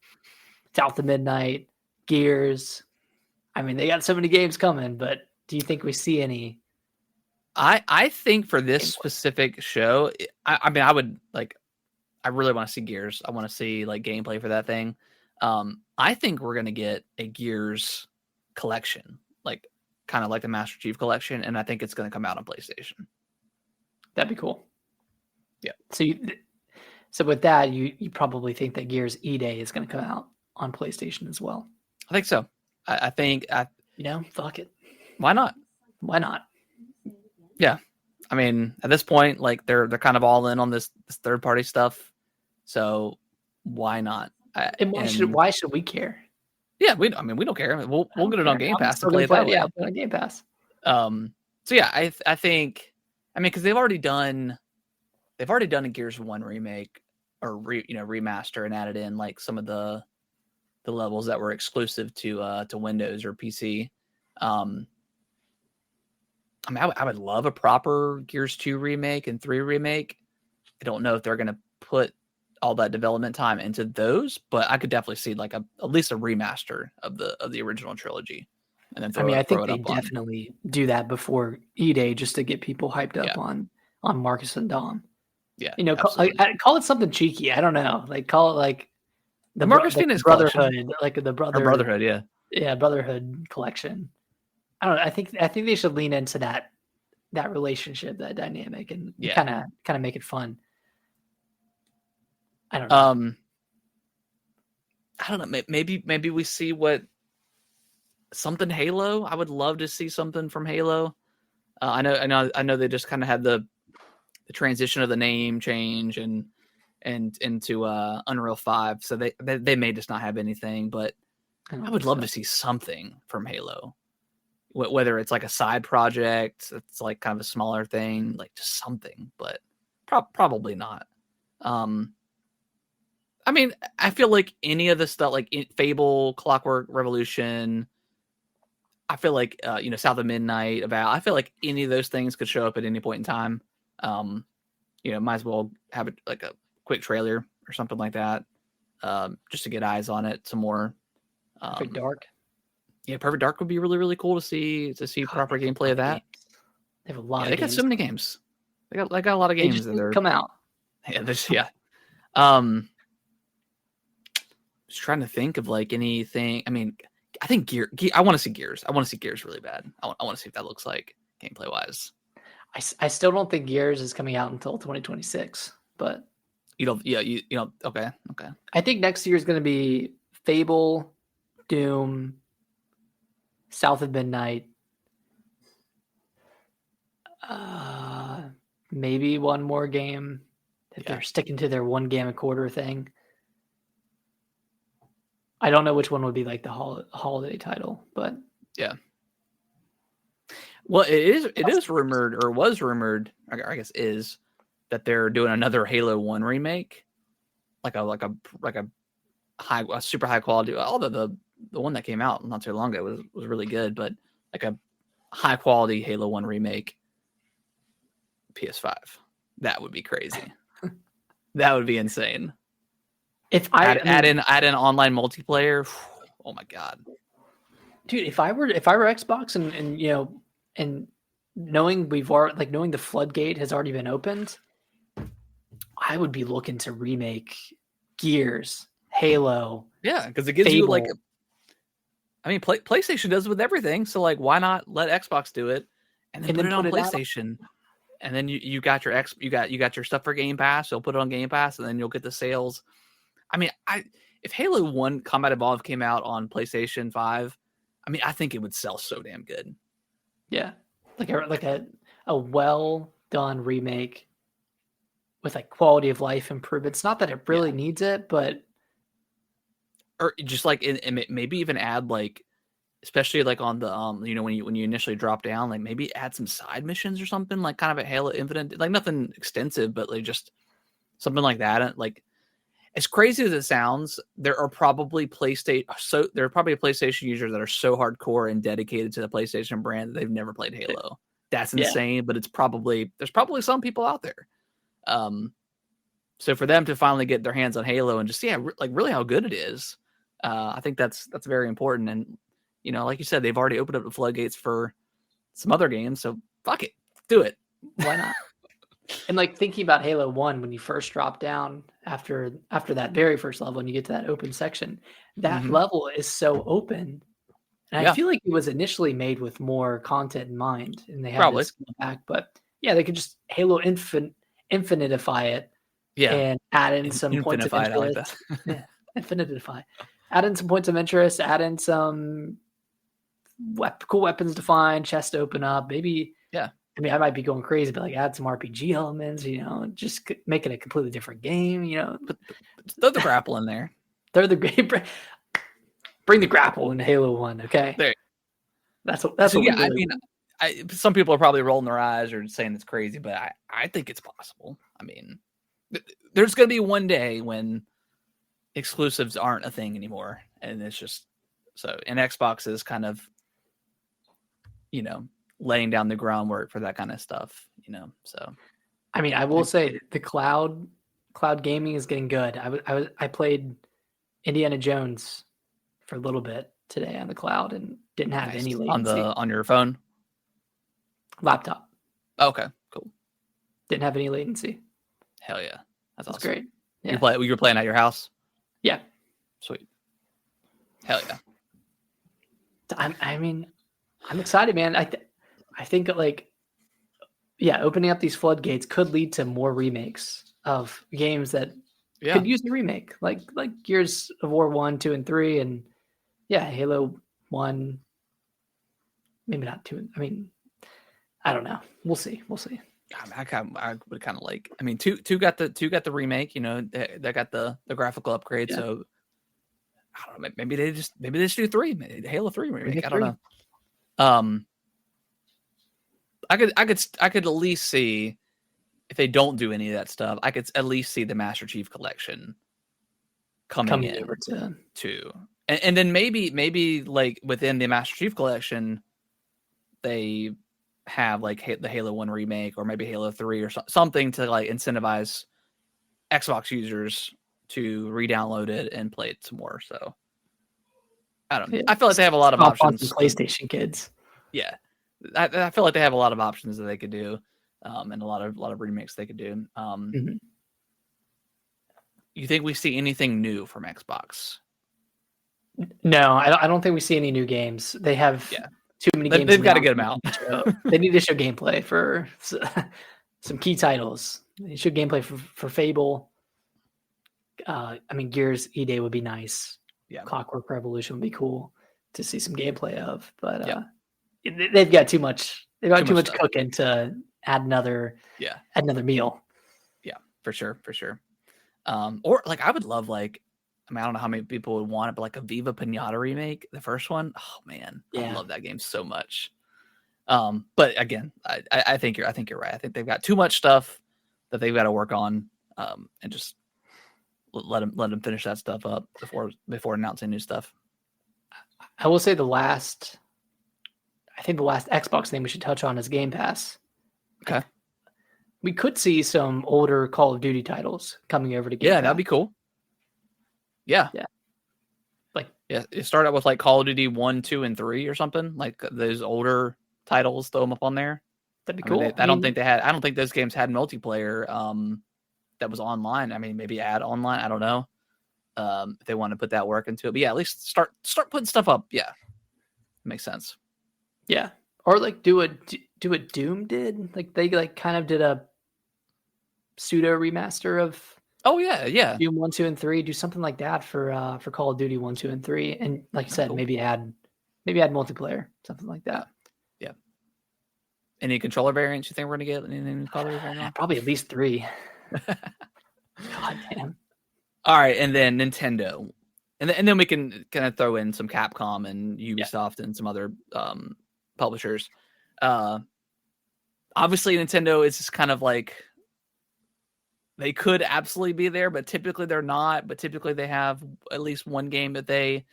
South of Midnight, Gears. I mean, they got so many games coming, but do you think we see any? I think for this specific show, I mean, I would I really want to see Gears. I want to see gameplay for that thing. I think we're gonna get a Gears collection, kind of like the Master Chief collection, and I think it's gonna come out on PlayStation. That'd be cool. Yeah. So with that, you probably think that Gears E-Day is going to come out on PlayStation as well. I think so. I think fuck it. Why not? Why not? Yeah. I mean, at this point, they're kind of all in on this third party stuff. So why not? And why should we care? Yeah, we don't care. We'll get it on Game Pass to play it that way. Yeah, on Game Pass. So yeah, I think, I mean, because they've already done a Gears 1 remake or remaster and added in some of the levels that were exclusive to Windows or PC. I mean, I would love a proper Gears 2 remake and 3 remake. I don't know if they're going to put all that development time into those, but I could definitely see at least a remaster of the original trilogy. And then I think they definitely do that before E-Day just to get people hyped up on Marcus and Dom. Yeah, call it something cheeky. I don't know. Call it the Marcus Phoenix Brotherhood, the Brotherhood. Yeah, Brotherhood collection. I don't know. I think they should lean into that relationship, that dynamic, and kind of make it fun. I don't know. I don't know. Maybe we see something Halo. I would love to see something from Halo. I know they just kind of had the transition of the name change and into Unreal 5, so they may just not have anything, but I would love to see something from Halo, whether it's a side project, it's kind of a smaller thing, just something, but probably not. I mean, I feel like any of the stuff Fable, Clockwork Revolution, I feel like South of Midnight, I feel like any of those things could show up at any point in time. Might as well have it a quick trailer or something like that, just to get eyes on it some more. Perfect Dark. Yeah, Perfect Dark would be really, really cool to see proper gameplay of that. They have a lot. They got so many games. They got a lot of games that are come out. Yeah, just trying to think of anything. I mean, I think I want to see Gears. I want to see Gears really bad. I want to see what that looks like gameplay wise. I still don't think Gears is coming out until 2026, but you don't. Okay. I think next year is going to be Fable, Doom, South of Midnight, maybe one more game if they're sticking to their one game a quarter thing. I don't know which one would be the holiday title, but yeah. Well, it is rumored, or was rumored, I guess is, that they're doing another Halo 1 remake, like a super high quality. Although the one that came out not too long ago was really good, but like a high quality Halo 1 remake, PS5. That would be crazy. That would be insane. If add in online multiplayer, oh my god, dude! If I were Xbox and knowing knowing the floodgate has already been opened, I would be looking to remake Gears, Halo. Yeah, because it gives Fable. You PlayStation does it with everything. So like, why not let Xbox do it and then put it on PlayStation? And then you got your you got your stuff for Game Pass. You'll put it on Game Pass, and then you'll get the sales. I mean, if Halo 1 Combat Evolved came out on PlayStation 5, I mean, I think it would sell so damn good. Yeah, like a well done remake with like quality of life improvements. Not that it really needs it, but or just like maybe even add like, especially like on the when you initially drop down, like maybe add some side missions or something, like kind of a Halo Infinite, like nothing extensive, but like just something like that. Like, as crazy as it sounds, there are probably PlayStation users that are so hardcore and dedicated to the PlayStation brand that they've never played Halo. That's insane, but there's probably some people out there. So for them to finally get their hands on Halo and just see like really how good it is, I think that's very important. And like you said, they've already opened up the floodgates for some other games, so fuck it, do it. Why not? And like thinking about Halo 1, when you first drop down after that very first level and you get to that open section, that level is so open. And I feel like it was initially made with more content in mind, and they had this back. But yeah, they could just Halo infinitify it, and add in some points of interest. I like that. Yeah, infinitify. Add in some points of interest. Add in some cool weapons to find. Chest to open up. Maybe. Yeah. I mean, I might be going crazy, but like add some RPG elements, just make it a completely different game, But throw the grapple in there. Bring the grapple into Halo 1, okay? There. That's what I mean, some people are probably rolling their eyes or saying it's crazy, but I think it's possible. I mean, there's going to be one day when exclusives aren't a thing anymore, and it's just so. And Xbox is kind of, laying down the groundwork for that kind of stuff, So, I mean, I will say the cloud gaming is getting good. I played Indiana Jones for a little bit today on the cloud and didn't have any latency on your phone, laptop. Okay, cool. Didn't have any latency. Hell yeah, that's awesome. Great. Yeah. You were playing at your house. Yeah. Sweet. Hell yeah. I'm excited, man. I think opening up these floodgates could lead to more remakes of games that could use a remake, like Gears of War 1, 2, and 3, and Halo 1. Maybe not 2. I mean, I don't know. We'll see. I would kind of like. I mean, two got the remake. They got the graphical upgrade. Yeah. So I don't know. Maybe they just do 3. Maybe Halo 3 remake. I don't know. I could at least see, if they don't do any of that stuff, I could at least see the Master Chief Collection coming in over too. And then maybe like within the Master Chief Collection, they have like the Halo 1 remake or maybe Halo 3 or something to like incentivize Xbox users to re-download it and play it some more. So I don't know. I feel like they have a lot of options. PlayStation kids. Yeah. I feel like they have a lot of options that they could do, and a lot of remakes they could do. You think we see anything new from Xbox? No, I don't think we see any new games. They have too many games. They've got to get them out. They need to show gameplay for some key titles. They show gameplay for Fable. I mean, Gears E-Day would be nice. Yeah, Clockwork Revolution would be cool to see some gameplay of, but they've got too much. They've got too much cooking to add another meal. Yeah, for sure. Or like I would love I don't know how many people would want it, but like a Viva Pinata remake, the first one. Oh man, I love that game so much. But again, I think you're right. I think they've got too much stuff that they've got to work on, and just let them finish that stuff up before announcing new stuff. I will say the last Xbox thing we should touch on is Game Pass. Okay. We could see some older Call of Duty titles coming over to Game Pass. Yeah, that'd be cool. Yeah. Yeah. You start out with like Call of Duty 1, 2, and 3 or something. Like those older titles, throw them up on there. That'd be cool. I don't think those games had multiplayer that was online. I mean, maybe add online. I don't know. If they want to put that work into it. But yeah, at least start putting stuff up. Yeah. Makes sense. Yeah. Or like do what Doom did. Like they kind of did a pseudo remaster of Doom 1, 2, and 3. Do something like that for Call of Duty 1, 2, and 3. And like you said, maybe add multiplayer, something like that. Yeah. Any controller variants you think we're gonna get in Call of Duty right now? Probably at least 3. God damn. All right, and then Nintendo. And then we can kind of throw in some Capcom and Ubisoft and some other publishers. Obviously, Nintendo is just kind of like they could absolutely be there, but typically they're not. But typically they have at least one game that they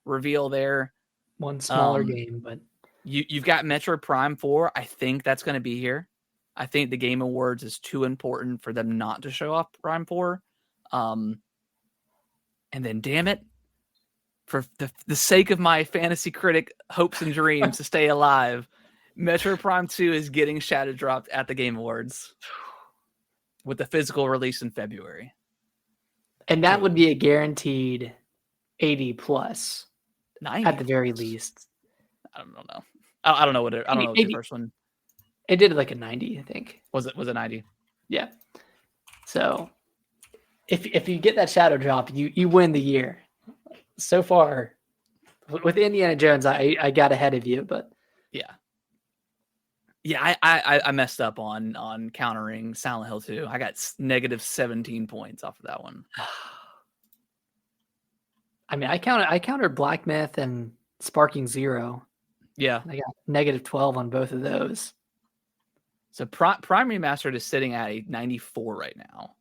reveal there. One smaller game, but you've got Metroid Prime 4. I think that's going to be here. I think the Game Awards is too important for them not to show off Prime 4. And then, damn it, for the sake of my fantasy critic hopes and dreams to stay alive, Metroid Prime 2 is getting shadow dropped at the Game Awards with the physical release in February. And that would be a guaranteed 80 plus 90 at the very least. I don't know. I don't know what the first one. It did like a 90, I think. Was it 90? Yeah. So if you get that shadow drop, you win the year. So far, with Indiana Jones, I got ahead of you, but yeah, I messed up on countering Silent Hill 2. I got negative 17 points off of that one. I mean, I countered Black Myth and Sparking Zero. Yeah, I got negative 12 on both of those. So Prime Remastered is sitting at a 94 right now.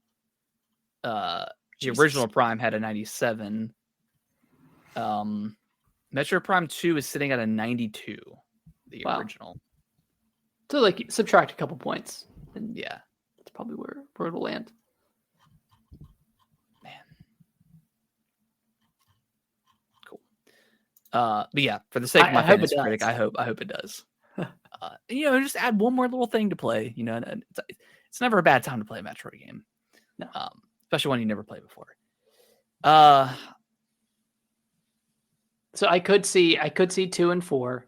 The original Prime had a 97. Metro Prime 2 is sitting at a 92. The original. So like subtract a couple points. And yeah. That's probably where it'll land. Man. Cool. But yeah, for the sake of my fantasy critic, I hope it does. Just add one more little thing to play. It's never a bad time to play a Metroid game. No. Especially one you never played before. So I could see 2 and 4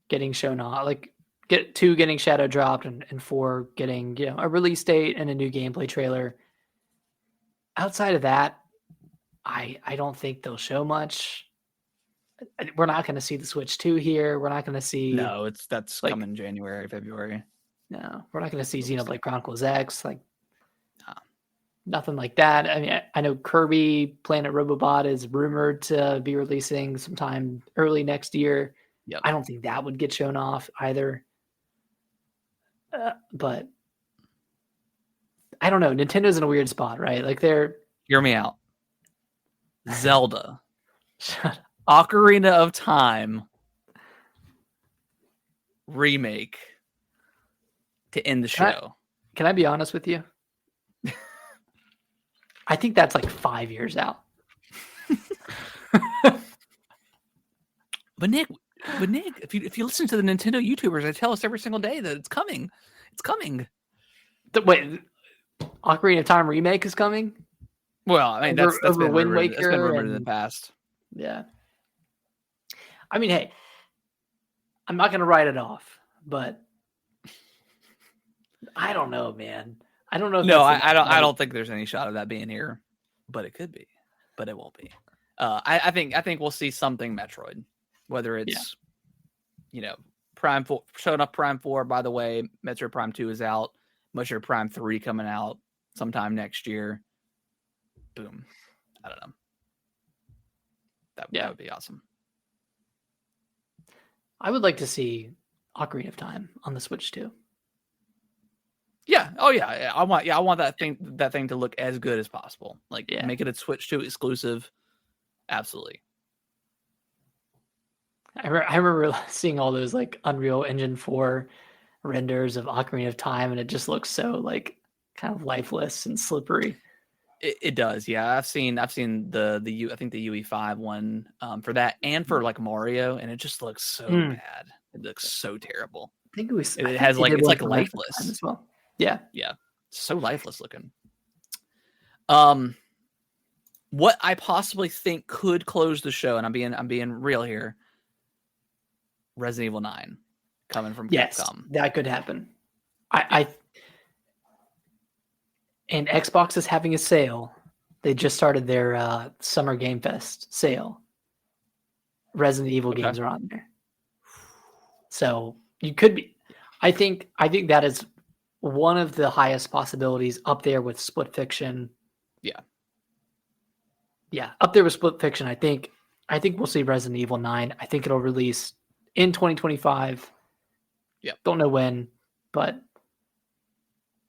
getting shown off, like get 2 getting shadow dropped and 4 getting a release date and a new gameplay trailer. Outside of that, I don't think they'll show much. We're not going to see the Switch 2 here. We're not going to see. No, that's coming January, February. No, we're not going to see Xenoblade Chronicles X. Nothing like that. I mean, I know Kirby Planet Robobot is rumored to be releasing sometime early next year. Yep. I don't think that would get shown off either. But I don't know. Nintendo's in a weird spot, right? Like they're... Hear me out. Zelda. Ocarina of Time remake to end the show. Can I be honest with you? I think that's like 5 years out. But Nick, if you listen to the Nintendo YouTubers, they tell us every single day that it's coming. It's coming. Wait, Ocarina of Time remake is coming? Well, I mean that's been rumored in the past. Yeah. I mean, hey, I'm not gonna write it off, but I don't know, man. I don't know. I don't think there's any shot of that being here, but it could be, but it won't be. I think we'll see something Metroid, whether it's, Prime 4 showing up. Prime 4, by the way, Metroid Prime 2 is out. Metroid Prime 3 coming out sometime next year. Boom. I don't know. That would be awesome. I would like to see Ocarina of Time on the Switch too. Yeah. Oh yeah. I want that thing to look as good as possible. Like make it a Switch 2 exclusive. Absolutely. I remember seeing all those like Unreal Engine 4 renders of Ocarina of Time, and it just looks so like kind of lifeless and slippery. It does, yeah. I've seen I think the UE5 one for that, and for like Mario, and it just looks so bad. It looks so terrible. I think it has like it's like lifeless as well. Yeah, so lifeless looking. What I possibly think could close the show, and I'm being real here. Resident Evil 9 coming from Capcom. That could happen. And Xbox is having a sale. They just started their Summer Game Fest sale. Resident Evil games are on there. So you could be. I think that is one of the highest possibilities, up there with Split Fiction. Yeah, up there with Split Fiction. I think we'll see Resident Evil 9. I think it'll release in 2025. Yeah, don't know when, but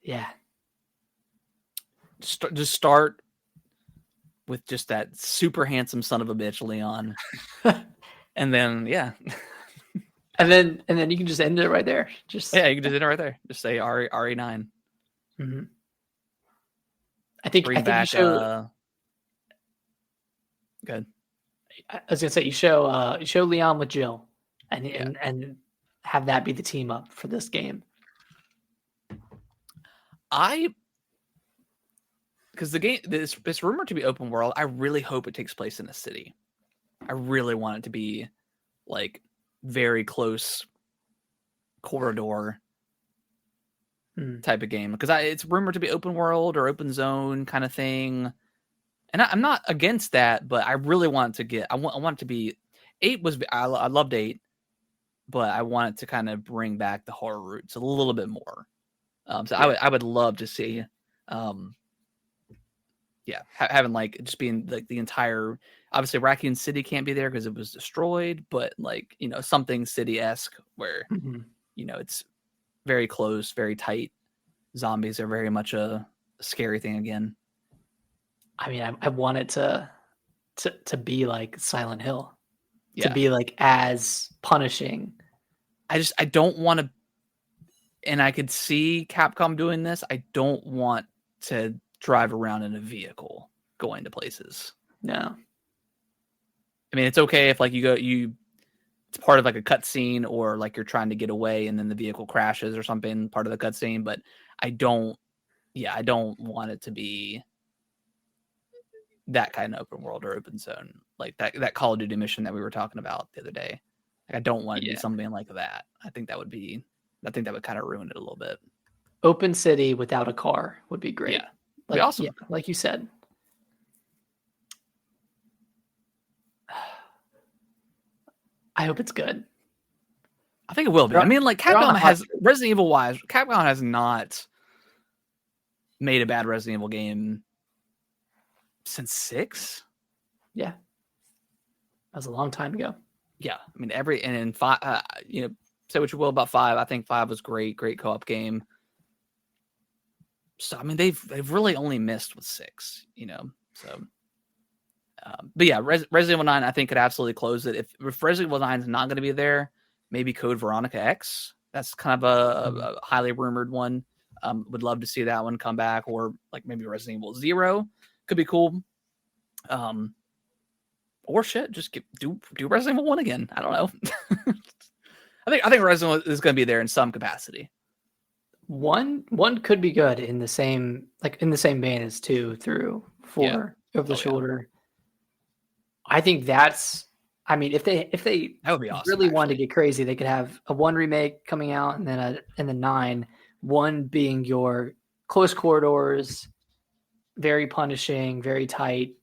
yeah. Just start with just that super handsome son of a bitch, Leon, and then and then you can just end it right there. You can just end it right there. Just say RE9. Mm-hmm. I think back, you show. Good. I was gonna say you show Leon with Jill, and have that be the team up for this game. Because the game it's rumored to be open world. I really hope it takes place in a city. I really want it to be like very close corridor type of game, because it's rumored to be open world or open zone kind of thing. And I'm not against that, but I really want it to get. I want it to be 8 was. I loved 8, but I want it to kind of bring back the horror roots a little bit more. So I would love to see, having like just being like the entire. Obviously, Raccoon City can't be there because it was destroyed, but like something city-esque where it's very close, very tight. Zombies are very much a scary thing again. I mean, I want it to be like Silent Hill, to be like as punishing. I don't want to, and I could see Capcom doing this. I don't want to drive around in a vehicle going to places. No. I mean, it's okay if like it's part of like a cutscene, or like you're trying to get away and then the vehicle crashes or something, part of the cutscene, but I don't want it to be that kind of open world or open zone, like that Call of Duty mission that we were talking about the other day. Like, I don't want it to be something like that. I think that would kind of ruin it a little bit. Open city without a car would be great. Yeah, be awesome. Yeah, like you said. I hope it's good. I think it will be. I mean, like Capcom has Resident Evil wise, Capcom has not made a bad Resident Evil game since 6. Yeah, that was a long time ago. Yeah, I mean and in 5, say what you will about 5. I think 5 was great co-op game. So I mean, they've really only missed with 6, So, but yeah, Resident Evil 9 I think could absolutely close it. If Resident Evil 9 is not going to be there, maybe Code Veronica X. That's kind of a highly rumored one. Would love to see that one come back, or like maybe Resident Evil 0 could be cool. Or shit, just do Resident Evil 1 again. I don't know. I think Resident Evil is going to be there in some capacity. One could be good in the same vein as 2 through 4 over the shoulder. I think that's. I mean, if they that would be awesome, really wanted to get crazy, they could have a 1 remake coming out, and then 9. 1 being your close corridors, very punishing, very tight,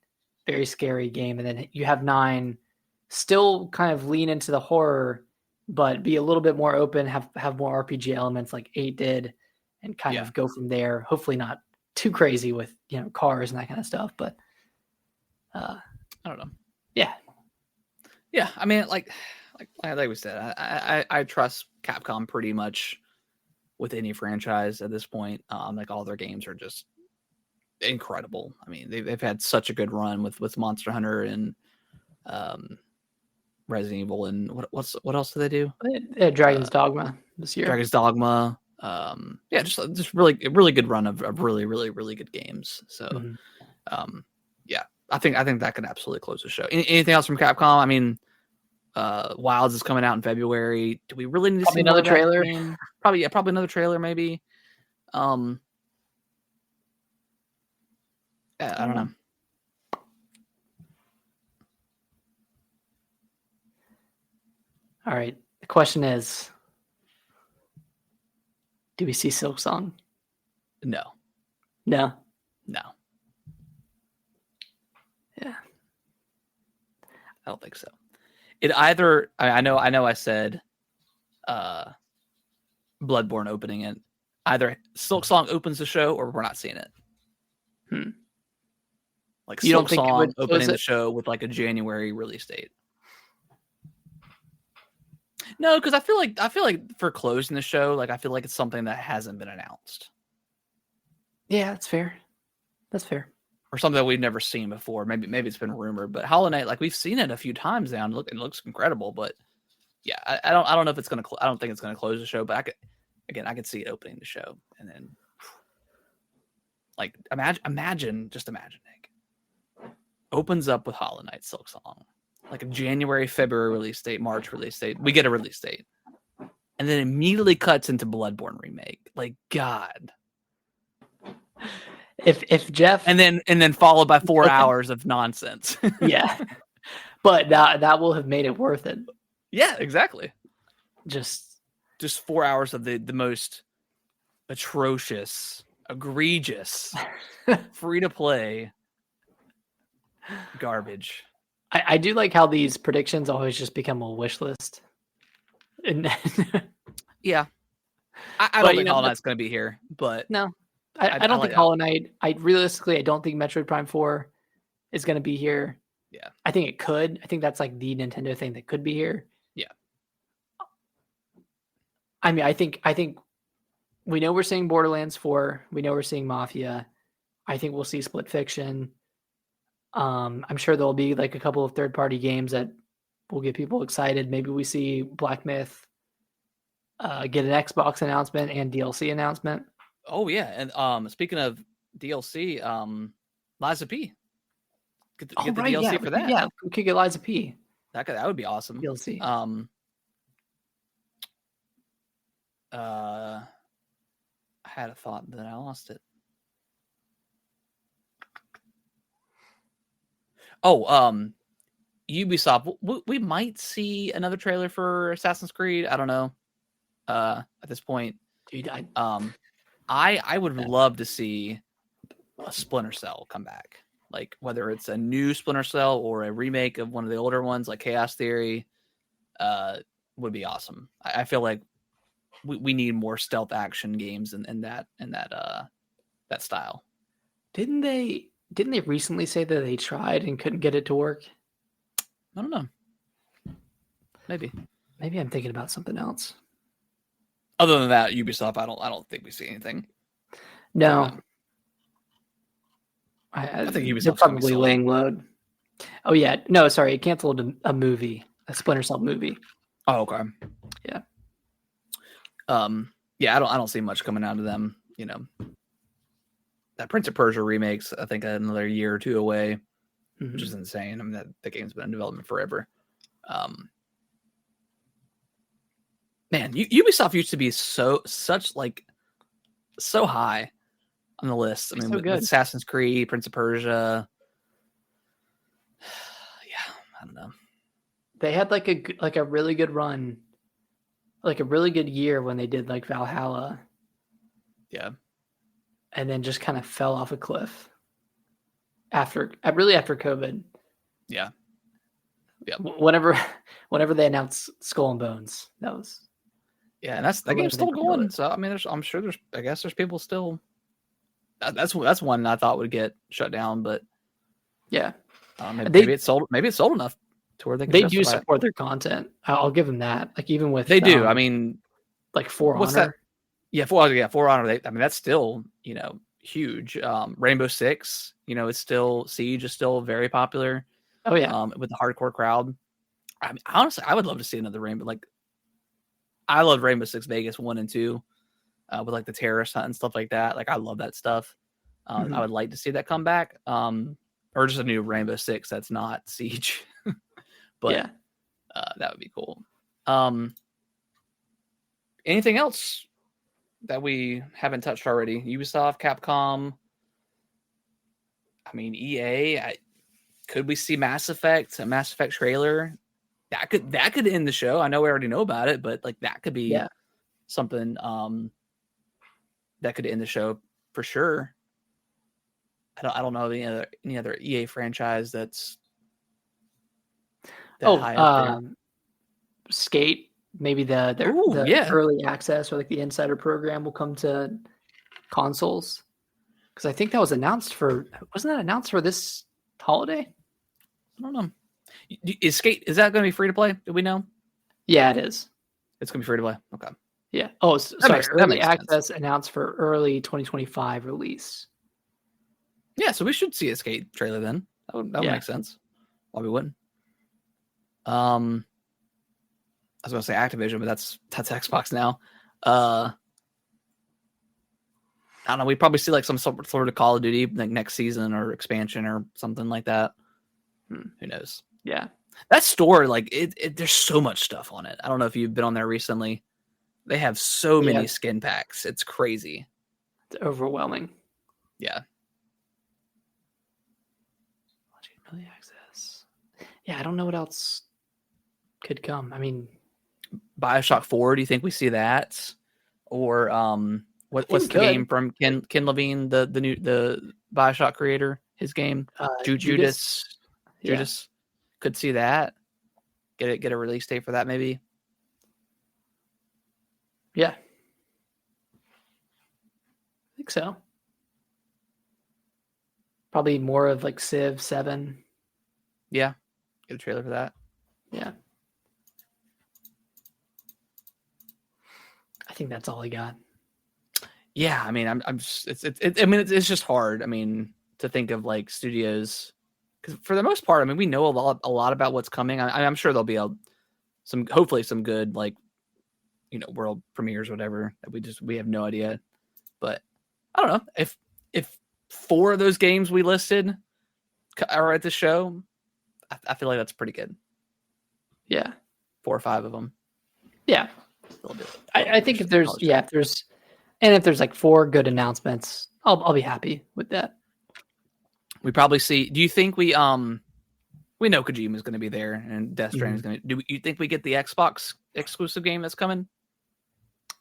very scary game, and then you have 9 still kind of lean into the horror, but be a little bit more open, have more RPG elements like 8 did, and kind of go from there. Hopefully not too crazy with cars and that kind of stuff, but I don't know. Yeah. I mean, like we said, I trust Capcom pretty much with any franchise at this point. Like all their games are just incredible. I mean, they've had such a good run with Monster Hunter and Resident Evil, and what else do they do? Dragon's Dogma this year. Dragon's Dogma. Just really good run of really good games. So, yeah, I think that could absolutely close the show. Anything else from Capcom? I mean, Wilds is coming out in February. Do we really need to see another trailer? Probably another trailer, maybe. Yeah, I don't know. All right. The question is, do we see Silksong? No. No. No. Yeah. I don't think so. It either I know I said Bloodborne opening it. Either Silksong opens the show or we're not seeing it. Like you don't think Silksong opening the show with like a January release date. No, because I feel like for closing the show, like I feel like it's something that hasn't been announced. Yeah, that's fair. That's fair. Or something that we've never seen before. Maybe it's been rumored, but Hollow Knight, like we've seen it a few times now, and it looks incredible. But yeah, I don't know if it's gonna. I don't think it's gonna close the show, but I could see it opening the show, and then like imagine, Nick, opens up with Hollow Knight Silksong, like a January, February release date, March release date. We get a release date, and then immediately cuts into Bloodborne remake. Like God. If Jeff and then followed by 4 hours of nonsense. Yeah, but that will have made it worth it. Yeah, exactly. Just 4 hours of the most atrocious, egregious, free to play garbage. I do like how these predictions always just become a wish list. Yeah, I don't think Hollow Knight's going to be here, but no. I don't think Hollow Knight. I don't think Metroid Prime 4 is going to be here. Yeah, I think it could. I think that's like the Nintendo thing that could be here. Yeah. I mean, I think we know we're seeing Borderlands 4. We know we're seeing Mafia. I think we'll see Split Fiction. I'm sure there'll be like a couple of third-party games that will get people excited. Maybe we see Black Myth get an Xbox announcement and DLC announcement. Oh yeah, and speaking of DLC, Liza P. Get the DLC for that. Yeah, we could get Liza P. That would be awesome. DLC. I had a thought, but then I lost it. Oh, Ubisoft. We might see another trailer for Assassin's Creed. I don't know. At this point, dude, I would love to see a Splinter Cell come back. Like whether it's a new Splinter Cell or a remake of one of the older ones, like Chaos Theory, would be awesome. I feel like we need more stealth action games in that style. Didn't they recently say that they tried and couldn't get it to work? I don't know. Maybe I'm thinking about something else. Other than that, Ubisoft, I don't think we see anything. No. I think Ubisoft's probably laying load. Oh yeah, no, sorry, it canceled a movie, a Splinter Cell movie. Oh, okay. Yeah. Yeah, I don't see much coming out of them. You know, that Prince of Persia remakes, I think another year or two away, which is insane. I mean, that game's been in development forever. Man, Ubisoft used to be so high on the list. I mean, with Assassin's Creed, Prince of Persia. Yeah, I don't know. They had like a really good run, like a really good year when they did like Valhalla. Yeah. And then just kind of fell off a cliff after COVID. Yeah. Yeah. Whenever they announced Skull and Bones, that was. Yeah, and that game's still going. So I mean, I'm sure there's people still. That's one I thought would get shut down, but yeah, maybe it's sold. Maybe it's sold enough to where they do support their content. I'll give them that. Like even with they do. I mean, like For what's Honor. Yeah, For Honor. I mean, that's still, huge. Rainbow Six, it's still Siege is still very popular. Oh yeah, with the hardcore crowd. I mean, honestly, I would love to see another Rainbow. Like, I love Rainbow Six Vegas 1 and 2, with like the terrorist hunt and stuff like that. Like, I love that stuff. I would like to see that come back. Or just a new Rainbow Six that's not Siege. But yeah. That would be cool. Anything else that we haven't touched already? Ubisoft, Capcom. I mean, EA. Could we see Mass Effect? A Mass Effect trailer? That could end the show. I know we already know about it, but like that could be something that could end the show for sure. I don't know any other EA franchise that's that high up there. Skate. Maybe the early access or like the insider program will come to consoles, because I think that was announced wasn't that announced for this holiday? I don't know. Is that going to be free to play? Do we know? Yeah, it is. It's going to be free to play. Okay. Yeah. Oh, sorry. Early access announced for early 2025 release. Yeah, so we should see a Skate trailer then. That would make sense. Why we wouldn't? I was going to say Activision, but that's Xbox now. I don't know. We'd probably see like some sort of Call of Duty like next season or expansion or something like that. Who knows? Yeah. That store, like there's so much stuff on it. I don't know if you've been on there recently. They have so many skin packs. It's crazy. It's overwhelming. Yeah. Early access. Yeah, I don't know what else could come. I mean, BioShock 4, do you think we see that? Or what's the game from Ken Levine, the BioShock creator, his game? Judas. Could see that. Get a release date for that maybe. Yeah. I think so. Probably more of like Civ 7. Yeah. Get a trailer for that. Yeah. I think that's all I got. Yeah, I mean, I'm just it's just hard. I mean, to think of like studios, because for the most part, I mean, we know a lot about what's coming. I'm sure there'll be hopefully some good like, world premieres, whatever, that we have no idea. But I don't know if 4 of those games we listed are at the show. I feel like that's pretty good. Yeah, 4 or 5 of them. Yeah. I think if there's like 4 good announcements, I'll be happy with that. We probably see. Do you think we know Kojima's going to be there and Death Stranding is going to? Do you think we get the Xbox exclusive game that's coming?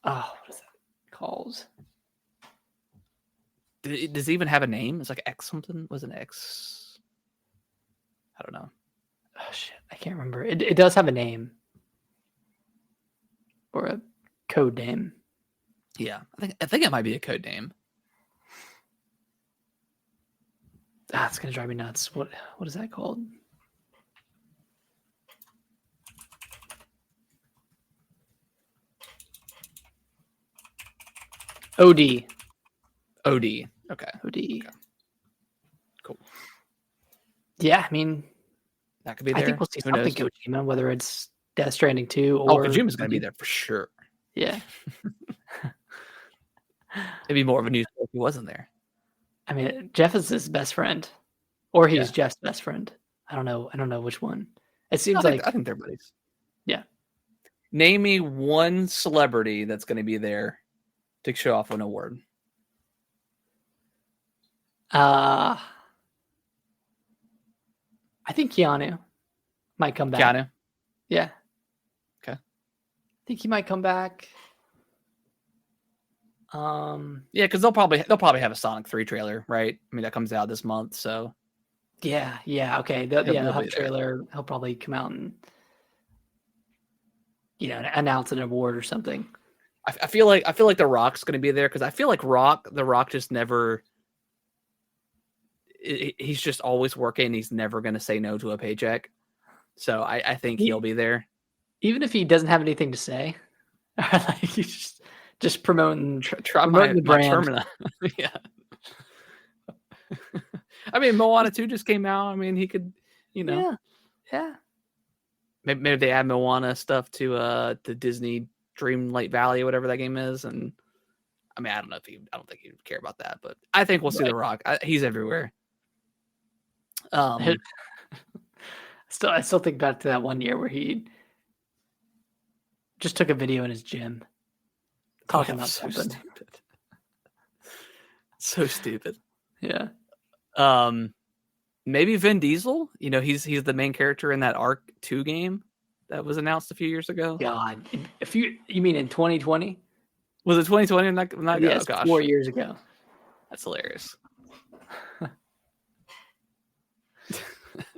Oh, what is that called? Does it even have a name? It's like X something. Was it X? I don't know. Oh shit, I can't remember. It does have a name. Or a code name. Yeah, I think it might be a code name. It's gonna drive me nuts. What is that called? OD. Okay. OD. Okay. Cool. Yeah, I mean, that could be there. I think we'll see something Kojima, whether it's Death Stranding 2 or Kojima's going to be there for sure. Yeah. It'd be more of a news if he wasn't there. I mean, Jeff is his best friend, or he's Jeff's best friend. I don't know which one. It seems I think they're buddies. Yeah. Name me one celebrity that's going to be there to show off an award. I think Keanu might come back. Keanu? Yeah. Okay. I think he might come back. Yeah, because they'll probably have a Sonic 3 trailer, right? I mean, that comes out this month, so. Yeah. Okay. They'll have a trailer. He'll probably come out and announce an award or something. I feel like The Rock's going to be there because I feel like The Rock just never. He's just always working. He's never going to say no to a paycheck, so I think he'll be there. Even if he doesn't have anything to say, like he just Just promoting the brand. Yeah. I mean, Moana 2 just came out. I mean, he could, Yeah. Maybe they add Moana stuff to the Disney Dreamlight Valley or whatever that game is, and I mean, I don't think he'd care about that, but I think we'll see The Rock. He's everywhere. I still think back to that one year where he just took a video in his gym talking about something. So stupid. Yeah. Maybe Vin Diesel. He's the main character in that Ark 2 game that was announced a few years ago. God, you mean in 2020? Was it 2020? Not yes, 4 years ago. That's hilarious.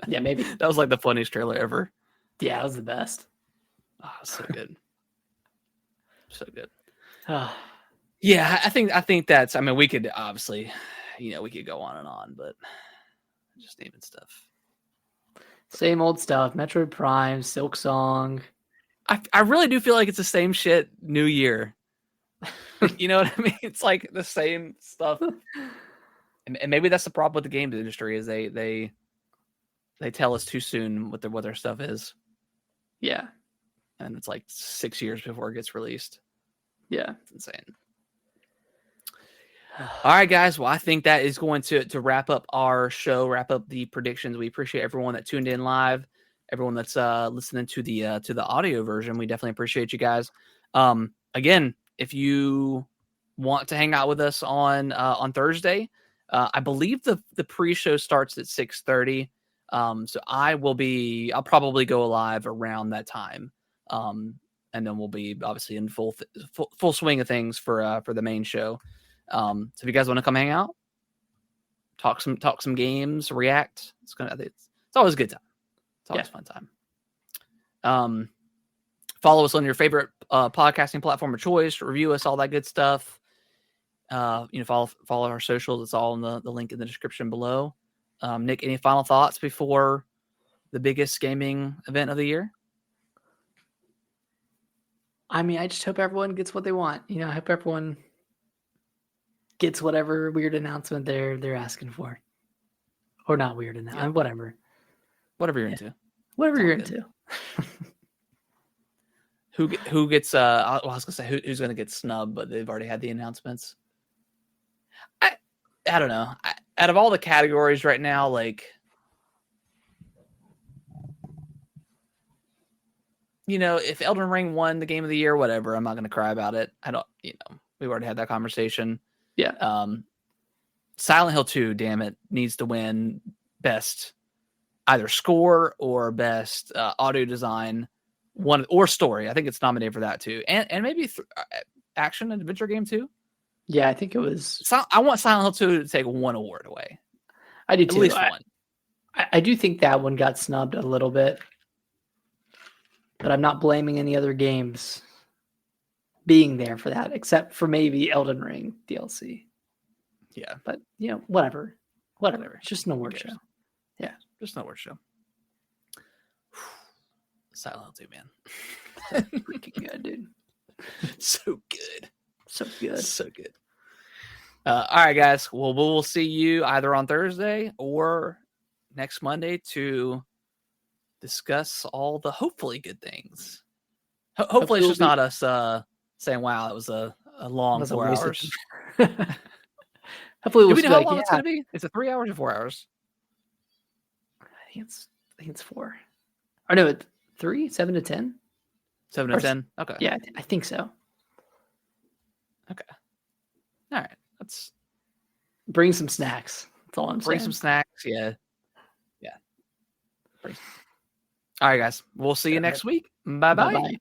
Yeah, maybe that was like the funniest trailer ever. Yeah, it was the best. Oh, so good. So good. Yeah, I think that's. I mean, we could obviously, we could go on and on, but just naming stuff. Same old stuff. Metroid Prime, Silk Song. I really do feel like it's the same shit. New year. You know what I mean? It's like the same stuff. And maybe that's the problem with the games industry is they tell us too soon what their stuff is. Yeah. And it's like 6 years before it gets released. Yeah. It's insane. All right, guys. Well, I think that is going to wrap up our show, wrap up the predictions. We appreciate everyone that tuned in live, everyone that's listening to the audio version. We definitely appreciate you guys. Again, if you want to hang out with us on Thursday, I believe the pre-show starts at 6:30. So I'll probably go live around that time. And then we'll be obviously in full swing of things for the main show. So if you guys want to come hang out, talk some games, react, it's always a good time. It's always a fun time. Follow us on your favorite podcasting platform of choice, review us, all that good stuff. Follow our socials. It's all in the link in the description below. Nick, any final thoughts before the biggest gaming event of the year? I mean, I just hope everyone gets what they want. I hope everyone gets whatever weird announcement they're asking for, or not weird announcement, whatever you're into, whatever you're into. Who gets? I was gonna say who's gonna get snubbed, but they've already had the announcements. I don't know. Out of all the categories right now, like, if Elden Ring won the game of the year, whatever, I'm not going to cry about it. I don't, we've already had that conversation. Yeah. Silent Hill 2, damn it, needs to win best either score or best audio design, one or story. I think it's nominated for that too. And maybe action and adventure game too. Yeah, I think it was. I want Silent Hill 2 to take one award away. I do too. At least one. I do think that one got snubbed a little bit, but I'm not blaming any other games being there for that, except for maybe Elden Ring DLC. Yeah, but whatever. It's just an award show. Yeah, just an award show. Silent Hill 2, man, freaking good, dude. So good. So good. So good. All right, guys. Well, we'll see you either on Thursday or next Monday to discuss all the hopefully good things. Hopefully it's just not us saying, wow, it was a long 4 hours. Hopefully do we know how long it's going to be? Is it 3 hours or 4 hours? I think it's 4. Or no, 3? 7 to 10? 7 to 10? Okay. Yeah, I think so. Okay. All right. Let's bring some snacks. That's all I'm saying. Bring some snacks. Yeah. Yeah. All right, guys. We'll see you next week. Bye-bye.